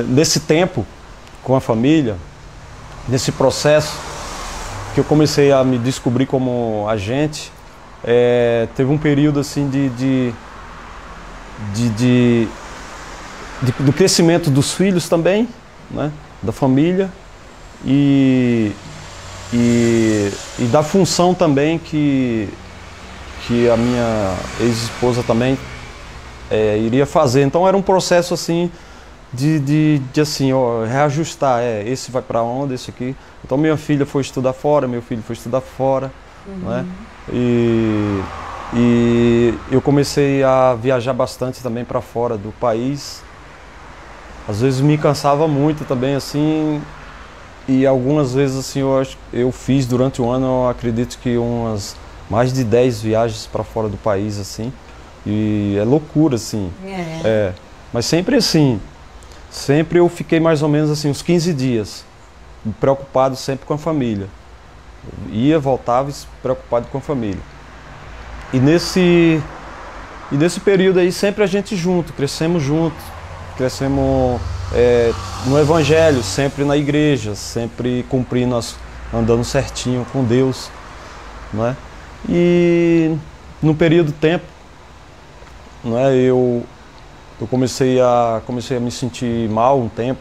nesse tempo, com a família, nesse processo que eu comecei a me descobrir como agente, teve um período assim do crescimento dos filhos também, né, da família e da função também que a minha ex-esposa também iria fazer. Então era um processo assim de assim, reajustar, esse vai para onde, esse aqui. Então minha filha foi estudar fora, meu filho foi estudar fora, né? E eu comecei a viajar bastante também para fora do país. Às vezes me cansava muito também, assim, e algumas vezes assim eu fiz durante o ano, eu acredito que mais de 10 viagens para fora do país, assim, e é loucura, assim. Mas sempre assim, sempre eu fiquei mais ou menos assim, uns 15 dias, preocupado sempre com a família. Ia, voltava preocupado com a família. E nesse período aí, sempre a gente junto, crescemos no Evangelho, sempre na igreja, sempre cumprindo, andando certinho com Deus, né? E no período de tempo, né, eu comecei a me sentir mal um tempo,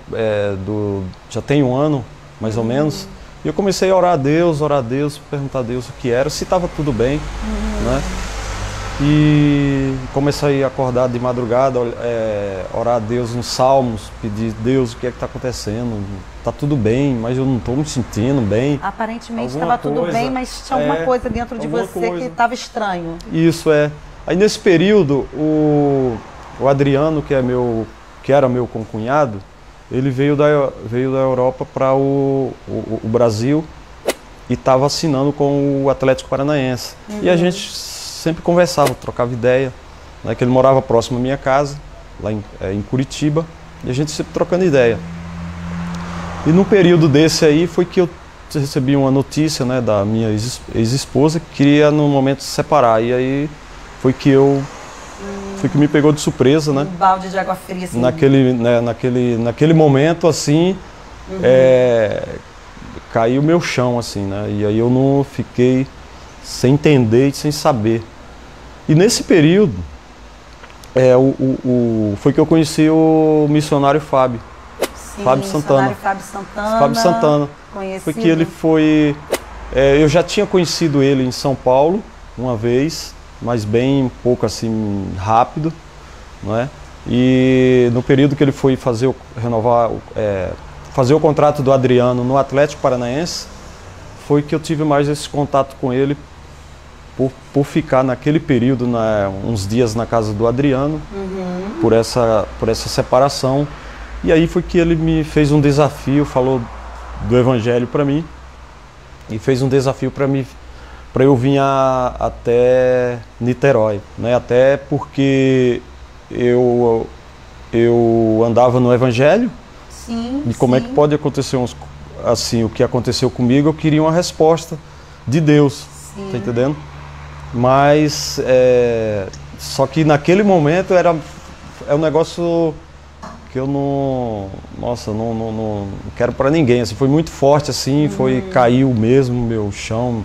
já tem um ano, mais ou menos, e eu comecei a orar a Deus, perguntar a Deus o que era, se estava tudo bem, né? E comecei a acordar de madrugada, orar a Deus nos salmos, pedir, Deus, o que é que está acontecendo? Está tudo bem, mas eu não estou me sentindo bem. Aparentemente estava tudo bem, mas tinha alguma coisa dentro de você que estava estranho. Isso. Aí nesse período, o Adriano, que era meu concunhado, ele veio da Europa para o Brasil e estava assinando com o Atlético Paranaense. E a gente sempre conversava, trocava ideia, né, que ele morava próximo à minha casa, lá em Curitiba, e a gente sempre trocando ideia. E no período desse aí foi que eu recebi uma notícia, né, da minha ex-esposa que queria no momento se separar, e aí foi que me pegou de surpresa, né? Um balde de água fria, assim. Naquele momento, assim, caiu o meu chão, assim, né? E aí eu não fiquei sem entender e sem saber. E nesse período, foi que eu conheci o missionário Fábio. Sim, Fábio Santana. Fábio Santana. Conhecido. Foi que ele foi... eu já tinha conhecido ele em São Paulo uma vez, mas bem um pouco assim, rápido, não é? E no período que ele foi fazer o contrato do Adriano no Atlético Paranaense, foi que eu tive mais esse contato com ele, por ficar naquele período, uns dias na casa do Adriano, por essa separação. E aí foi que ele me fez um desafio, falou do Evangelho para mim, e fez um desafio para eu vir até Niterói, né? Até porque eu andava no Evangelho. Sim, e como é que pode acontecer assim, o que aconteceu comigo, eu queria uma resposta de Deus, tá entendendo? Mas só que naquele momento é um negócio que eu não quero para ninguém, assim, foi muito forte, assim, caiu mesmo meu chão,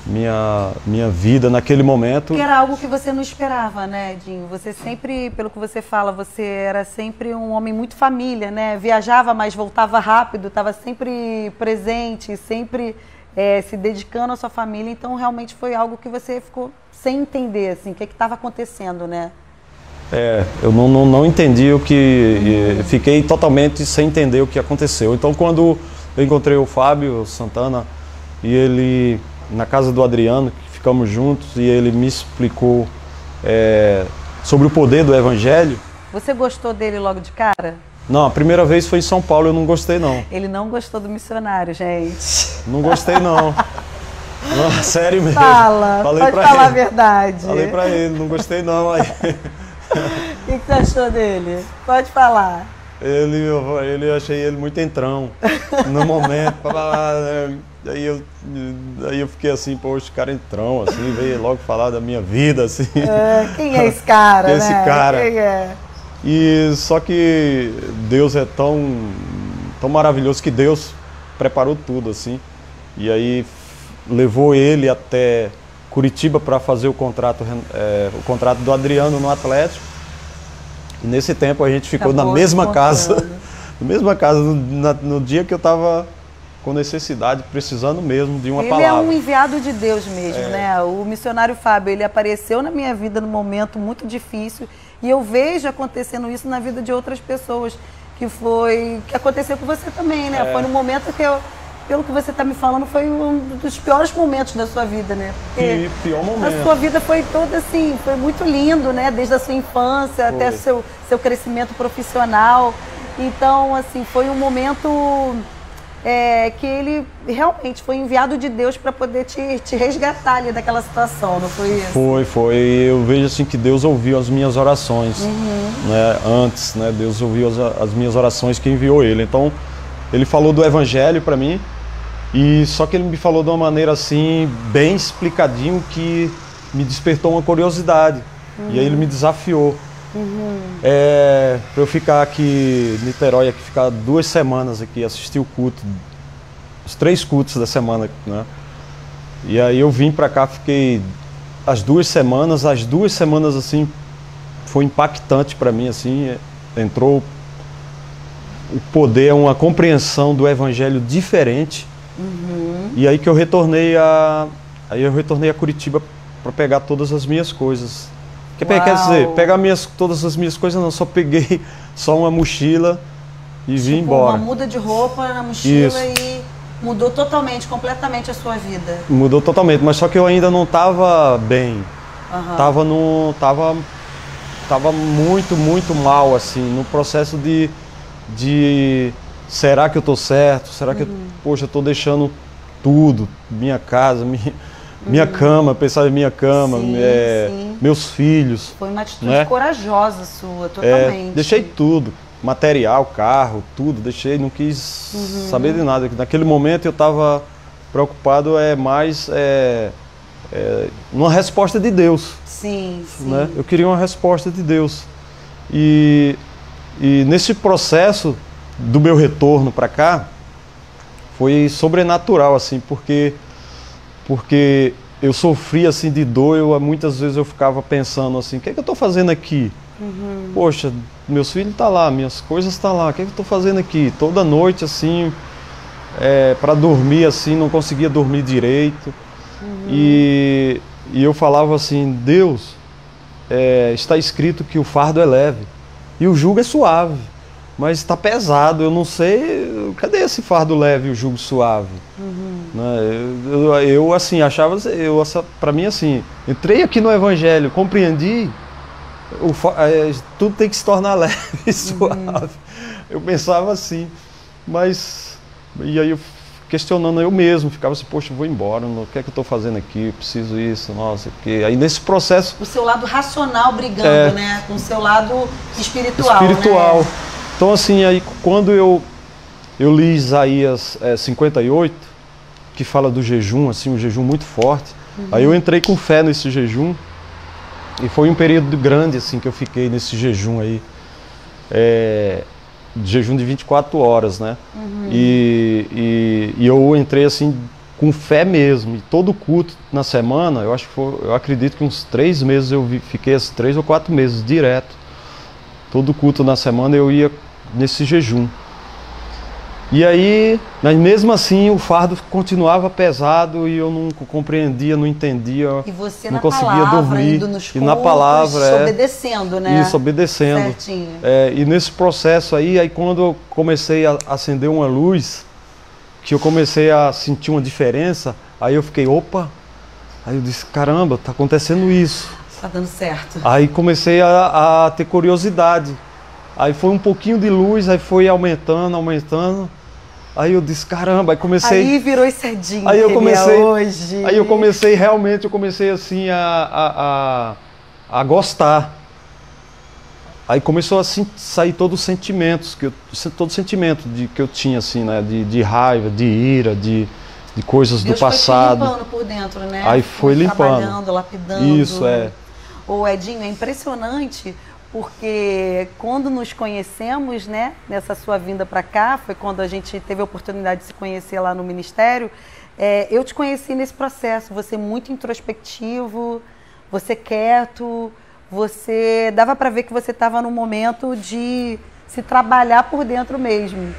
minha vida naquele momento. Que era algo que você não esperava, né, Edinho? Você sempre, pelo que você fala, você era sempre um homem muito família, né? Viajava, mas voltava rápido, estava sempre presente, sempre se dedicando à sua família. Então, realmente foi algo que você ficou sem entender, assim, o que estava acontecendo, né? Eu não entendi fiquei totalmente sem entender o que aconteceu. Então, quando eu encontrei o Fábio Santana e ele, na casa do Adriano, que ficamos juntos, e ele me explicou sobre o poder do Evangelho. Você gostou dele logo de cara? Não, a primeira vez foi em São Paulo, eu não gostei não. Ele não gostou do missionário, gente. Não gostei não. Não, sério mesmo. Pode falar a verdade. Falei pra ele, não gostei não. Aí. O que você achou dele? Pode falar. eu achei ele muito entrão no momento. Aí eu fiquei assim, poxa, cara entrão, assim, veio logo falar da minha vida, assim. Quem é esse cara, Quem é né? esse cara? Quem é? E só que Deus é tão maravilhoso que Deus preparou tudo, assim. E aí levou ele até Curitiba para fazer o contrato do Adriano no Atlético. E nesse tempo a gente ficou na mesma casa, no dia que eu estava com necessidade, precisando mesmo de uma palavra. Ele é um enviado de Deus mesmo, né? O missionário Fábio, ele apareceu na minha vida num momento muito difícil e eu vejo acontecendo isso na vida de outras pessoas, que aconteceu com você também, né? Foi no momento que pelo que você está me falando, foi um dos piores momentos da sua vida, né? E pior momento. A sua vida foi toda assim, foi muito lindo, né? Desde a sua infância até seu crescimento profissional. Então, assim, foi um momento que ele realmente foi enviado de Deus para poder te resgatar ali daquela situação, não foi isso? Foi. Eu vejo assim que Deus ouviu as minhas orações, né? Antes, né? Deus ouviu as minhas orações que enviou ele. Então, ele falou do evangelho para mim. E só que ele me falou de uma maneira assim, bem explicadinho, que me despertou uma curiosidade. E aí ele me desafiou. Para eu ficar aqui em Niterói, aqui, ficar 2 semanas aqui, assistir o culto, os 3 cultos da semana, né? E aí eu vim para cá, fiquei as 2 semanas assim, foi impactante para mim, assim, entrou o poder, uma compreensão do evangelho diferente. E aí que eu retornei a Curitiba para pegar todas as minhas coisas. Quer dizer, pegar todas as minhas coisas, não, só peguei só uma mochila e vim embora. Uma muda de roupa na mochila e mudou totalmente, completamente a sua vida. Mudou totalmente, mas só que eu ainda não estava bem. Tava muito, muito mal, assim, no processo de será que eu tô certo? Será que eu tô deixando tudo, minha casa, minha cama, pensar em minha cama, meus filhos. Foi uma atitude corajosa sua, totalmente. Deixei tudo, material, carro, tudo, deixei, não quis saber de nada. Naquele momento eu estava preocupado mais numa resposta de Deus. Sim. Né? Eu queria uma resposta de Deus. E nesse processo do meu retorno para cá, foi sobrenatural, assim, porque eu sofri, assim, de dor. Muitas vezes eu ficava pensando assim, o que é que eu estou fazendo aqui? Poxa, meus filhos estão lá, minhas coisas estão lá, o que é que eu estou fazendo aqui? Toda noite, assim, para dormir, assim, não conseguia dormir direito. E eu falava assim, Deus, está escrito que o fardo é leve e o jugo é suave. Mas está pesado, eu não sei, cadê esse fardo leve e o jugo suave? Né? Eu assim, achava, para mim assim, entrei aqui no evangelho, compreendi, tudo tem que se tornar leve e suave. Eu pensava assim, e aí eu questionando eu mesmo, ficava assim, poxa, vou embora, o que é que eu estou fazendo aqui, eu preciso isso, nossa, porque aí nesse processo... O seu lado racional brigando, né, com o seu lado espiritual. Né? Então, assim, aí quando eu li Isaías 58, que fala do jejum, assim, um jejum muito forte, aí eu entrei com fé nesse jejum, e foi um período grande, assim, que eu fiquei nesse jejum aí, jejum de 24 horas, né? E eu entrei, assim, com fé mesmo, e todo culto na semana, eu acredito que uns 3 meses fiquei, assim, 3 ou 4 meses direto, todo culto na semana eu ia nesse jejum. E aí, mas mesmo assim o fardo continuava pesado e eu não compreendia, não entendia, e você não conseguia dormir. Indo nos e na palavra, obedecendo, né? Isso, obedecendo. Certinho. E nesse processo aí quando eu comecei a acender uma luz, que eu comecei a sentir uma diferença, aí eu fiquei, opa, aí eu disse, caramba, tá acontecendo isso. Tá dando certo. Aí comecei a ter curiosidade. Aí foi um pouquinho de luz, aí foi aumentando. Aí eu disse, caramba, aí comecei... Aí virou esse cedinho aí eu comecei, hoje. Aí eu comecei assim a gostar. Aí começou a sair todos os sentimentos, todo sentimento que eu tinha, assim, né? De raiva, de ira, de coisas do passado. Deus foi te limpando por dentro, né? Aí foi limpando. Trabalhando, lapidando. Isso, é. Ô Edinho, é impressionante porque quando nos conhecemos, né? Nessa sua vinda para cá, foi quando a gente teve a oportunidade de se conhecer lá no Ministério. Eu te conheci nesse processo, você muito introspectivo, você quieto, você dava para ver que você estava num momento de se trabalhar por dentro mesmo.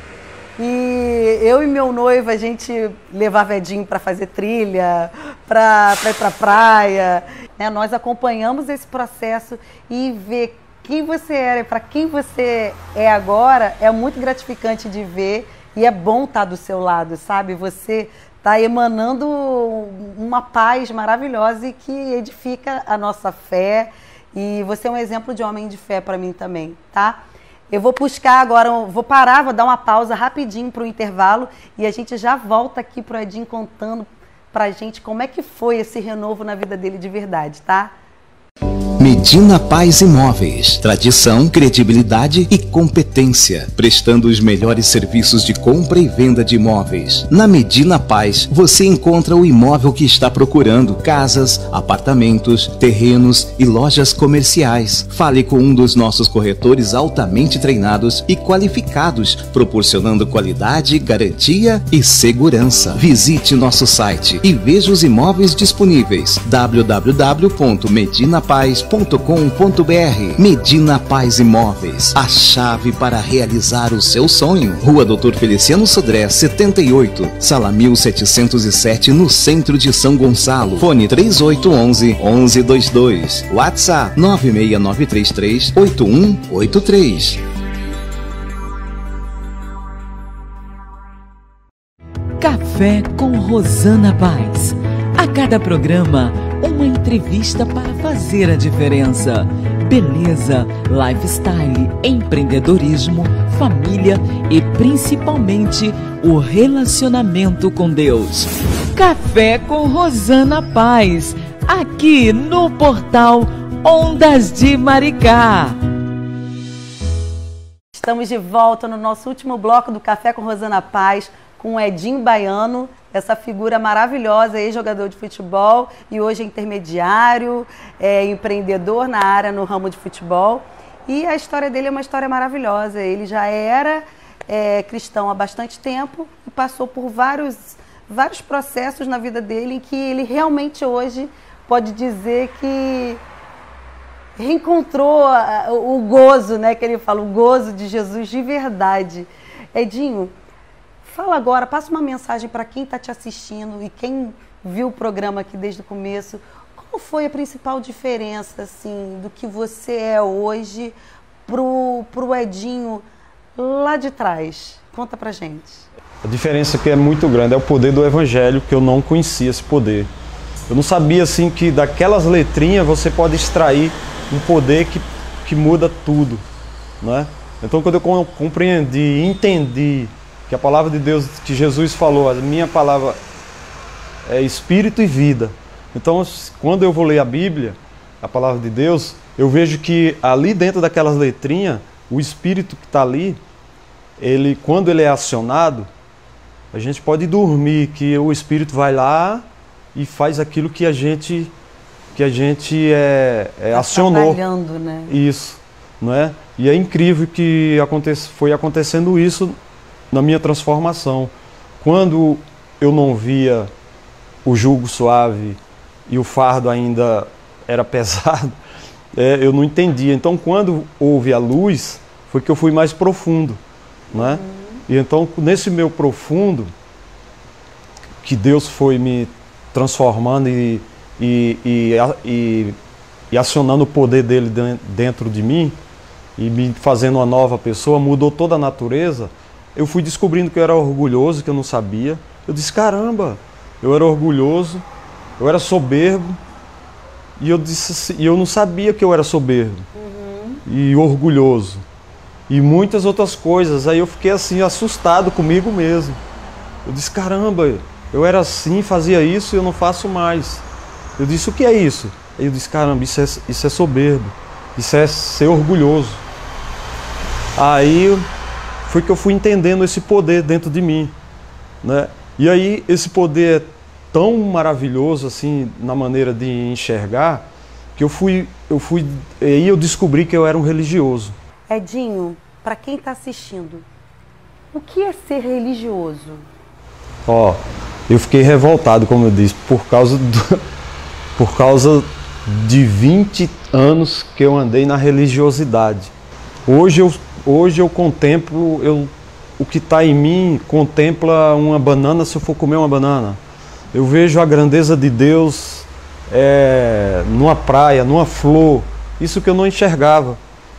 E eu e meu noivo, a gente levava Edinho para fazer trilha, para ir para praia, né? Nós acompanhamos esse processo e ver quem você era e para quem você é agora é muito gratificante de ver e é bom estar do seu lado, sabe? Você está emanando uma paz maravilhosa e que edifica a nossa fé. E você é um exemplo de homem de fé para mim também, tá? Eu vou buscar agora, vou parar, vou dar uma pausa rapidinho para o intervalo e a gente já volta aqui para o Edinho contando para a gente como é que foi esse renovo na vida dele de verdade, tá? Medina Paz Imóveis. Tradição, credibilidade e competência, prestando os melhores serviços de compra e venda de imóveis. Na Medina Paz, você encontra o imóvel que está procurando: casas, apartamentos, terrenos e lojas comerciais. Fale com um dos nossos corretores altamente treinados e qualificados, proporcionando qualidade, garantia e segurança. Visite nosso site e veja os imóveis disponíveis: www.medinapaz.com.br. Medina Paz Imóveis, a chave para realizar o seu sonho. Rua Dr. Feliciano Sodré, 78, Sala 1707, no centro de São Gonçalo. Fone 3811-1122. WhatsApp 96933-8183. Café com Rosana Paz. A cada programa, uma entrevista para fazer a diferença. Beleza, lifestyle, empreendedorismo, família e principalmente o relacionamento com Deus. Café com Rosana Paz, aqui no portal Ondas de Maricá. Estamos de volta no nosso último bloco do Café com Rosana Paz, com o Edinho Baiano, essa figura maravilhosa, ex-jogador de futebol e hoje é intermediário, empreendedor na área, no ramo de futebol. E a história dele é uma história maravilhosa. Ele já era cristão há bastante tempo e passou por vários processos na vida dele em que ele realmente hoje pode dizer que reencontrou o gozo, né, que ele fala, o gozo de Jesus de verdade. Edinho, fala agora, passa uma mensagem para quem está te assistindo e quem viu o programa aqui desde o começo. Qual foi a principal diferença, assim, do que você é hoje pro Edinho lá de trás? Conta pra gente. A diferença que é muito grande é o poder do Evangelho, que eu não conhecia esse poder. Eu não sabia, assim, que daquelas letrinhas você pode extrair um poder que muda tudo, né? Então, quando eu compreendi, entendi que a palavra de Deus, que Jesus falou, a minha palavra é espírito e vida. Então, quando eu vou ler a Bíblia, a palavra de Deus, eu vejo que ali dentro daquelas letrinhas, o espírito que está ali, quando ele é acionado, a gente pode dormir, que o espírito vai lá e faz aquilo que a gente acionou. Trabalhando, né? Isso, não é? E é incrível que foi acontecendo isso na minha transformação. Quando eu não via o jugo suave e o fardo ainda era pesado, eu não entendia. Então, quando houve a luz, foi que eu fui mais profundo, né? E então, nesse meu profundo, que Deus foi me transformando e acionando o poder dele dentro de mim e me fazendo uma nova pessoa, mudou toda a natureza. Eu fui descobrindo que eu era orgulhoso, que eu não sabia. Eu disse, caramba, eu era orgulhoso, eu era soberbo, e eu não sabia que eu era soberbo e orgulhoso. E muitas outras coisas. Aí eu fiquei assim, assustado comigo mesmo. Eu disse, caramba, eu era assim, fazia isso e eu não faço mais. Eu disse, o que é isso? Aí eu disse, caramba, isso é soberbo, isso é ser orgulhoso. Aí foi que eu fui entendendo esse poder dentro de mim, né? E aí esse poder é tão maravilhoso assim na maneira de enxergar que aí eu descobri que eu era um religioso. Edinho, para quem está assistindo, o que é ser religioso? Ó, eu fiquei revoltado, como eu disse, por causa de 20 anos que eu andei na religiosidade. Hoje eu contemplo, o que está em mim contempla uma banana se eu for comer uma banana. Eu vejo a grandeza de Deus numa praia, numa flor, isso que eu não enxergava.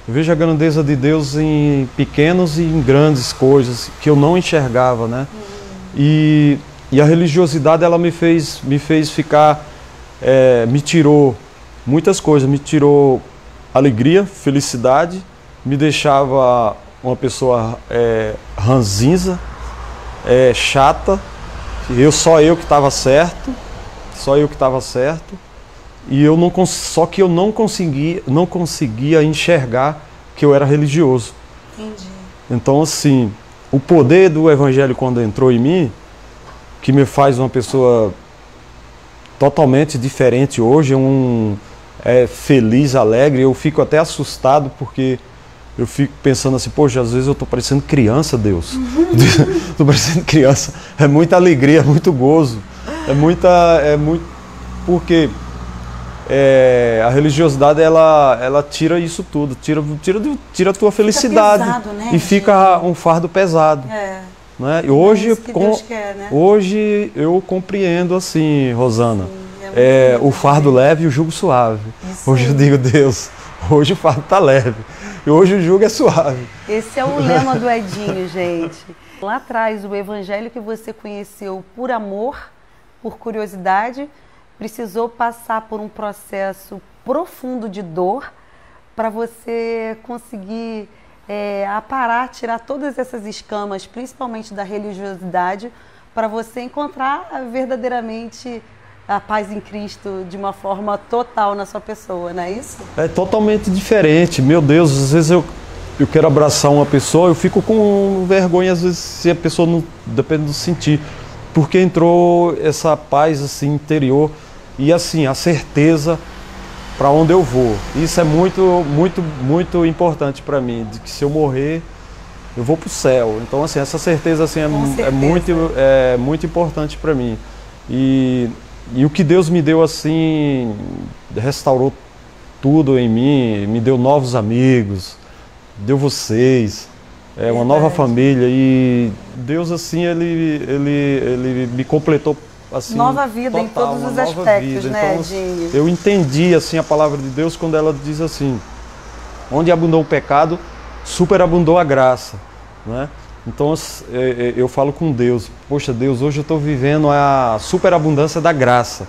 Eu vejo a grandeza de Deus em pequenas e em grandes coisas que eu não enxergava, né? E a religiosidade, ela me fez ficar, me tirou muitas coisas, me tirou alegria, felicidade, me deixava uma pessoa ranzinza, chata, só eu que estava certo, e só que eu não conseguia enxergar que eu era religioso. Entendi. Então, assim, o poder do Evangelho quando entrou em mim, que me faz uma pessoa totalmente diferente hoje, feliz, alegre, eu fico até assustado porque eu fico pensando assim, poxa, às vezes eu estou parecendo criança, Deus. Estou parecendo criança. É muita alegria, é muito gozo. Porque a religiosidade, ela tira isso tudo, tira a tua felicidade. Fica pesado, né, e fica um fardo pesado. Né? E hoje, é isso que Deus quer, né? hoje eu compreendo assim, Rosana, Sim, o fardo leve e o jugo suave. Isso hoje aí. eu digo, Deus, hoje o fardo está leve e hoje o jugo é suave. Esse é o lema do Edinho, gente. Lá atrás, o evangelho que você conheceu por amor, por curiosidade, precisou passar por um processo profundo de dor para você conseguir aparar, tirar todas essas escamas, principalmente da religiosidade, para você encontrar verdadeiramente a paz em Cristo de uma forma total na sua pessoa, não é isso? É totalmente diferente. Meu Deus, às vezes eu quero abraçar uma pessoa, eu fico com vergonha, às vezes, se a pessoa não... Depende do sentir. Porque entrou essa paz assim, interior e assim, a certeza para onde eu vou. Isso é muito, muito, muito importante para mim, de que se eu morrer, eu vou para o céu. Então, assim, essa certeza assim, é muito importante para mim. E o que Deus me deu assim, restaurou tudo em mim, me deu novos amigos, deu vocês, uma nova família, e Deus assim, ele me completou assim, nova vida total, em todos os aspectos, né, então, Edinho? eu entendi assim a palavra de Deus quando ela diz assim: onde abundou o pecado, superabundou a graça, né? Então eu falo com Deus, poxa Deus, hoje eu estou vivendo a superabundância da graça,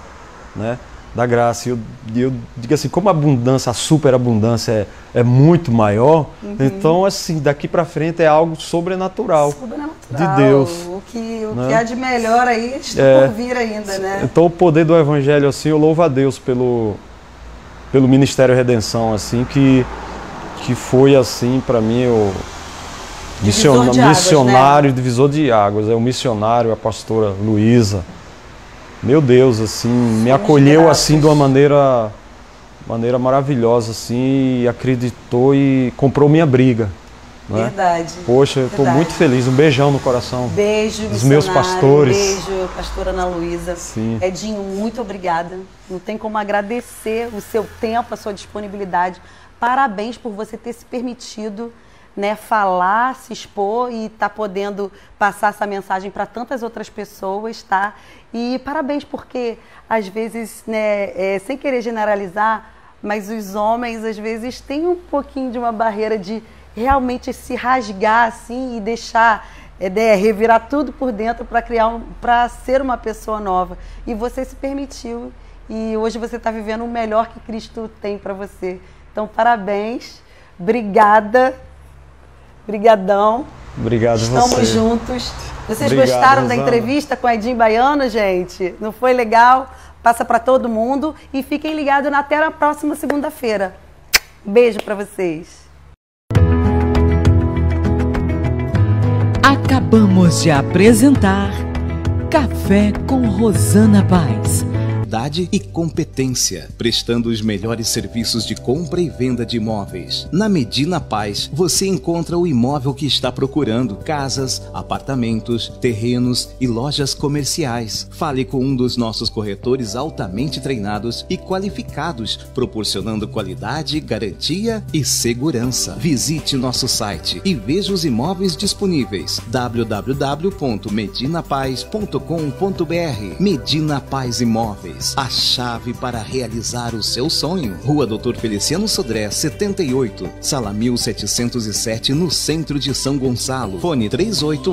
né? Da graça. E eu digo assim, como a superabundância é muito maior, então assim, daqui para frente é algo sobrenatural de Deus. O que há de melhor aí está por vir ainda, né? Então o poder do Evangelho, assim, eu louvo a Deus pelo Ministério Redenção, assim, que foi assim para mim o missionário, né? Divisor de águas, o missionário, a pastora Luísa. Meu Deus, assim, me acolheu assim de uma maneira maravilhosa, assim, e acreditou e comprou minha briga. Né? Verdade. Poxa, eu estou muito feliz. Um beijão no coração. Beijo, dos meus pastores. Beijo, pastora Ana Luísa. Sim. Edinho, muito obrigada. Não tem como agradecer o seu tempo, a sua disponibilidade. Parabéns por você ter se permitido, né, falar, se expor e tá podendo passar essa mensagem para tantas outras pessoas, tá? E parabéns porque, às vezes, né, sem querer generalizar, mas os homens, às vezes, têm um pouquinho de uma barreira de realmente se rasgar, assim, e deixar, revirar tudo por dentro para ser uma pessoa nova. E você se permitiu, e hoje você está vivendo o melhor que Cristo tem para você. Então, parabéns, obrigada. Brigadão. Obrigado a você. Estamos juntos. Vocês Obrigado, gostaram da Rosana. entrevista com a Edinho Baiano, gente? Não foi legal? Passa para todo mundo e fiquem ligados até a próxima segunda-feira. Beijo para vocês. Acabamos de apresentar Café com Rosana Paz. E competência, prestando os melhores serviços de compra e venda de imóveis. Na Medina Paz, você encontra o imóvel que está procurando: casas, apartamentos, terrenos e lojas comerciais. Fale com um dos nossos corretores altamente treinados e qualificados, proporcionando qualidade, garantia e segurança. Visite nosso site e veja os imóveis disponíveis: www.medinapaz.com.br. Medina Paz Imóveis, a chave para realizar o seu sonho. Rua Dr. Feliciano Sodré, 78, Sala 1707, no centro de São Gonçalo. Fone 3811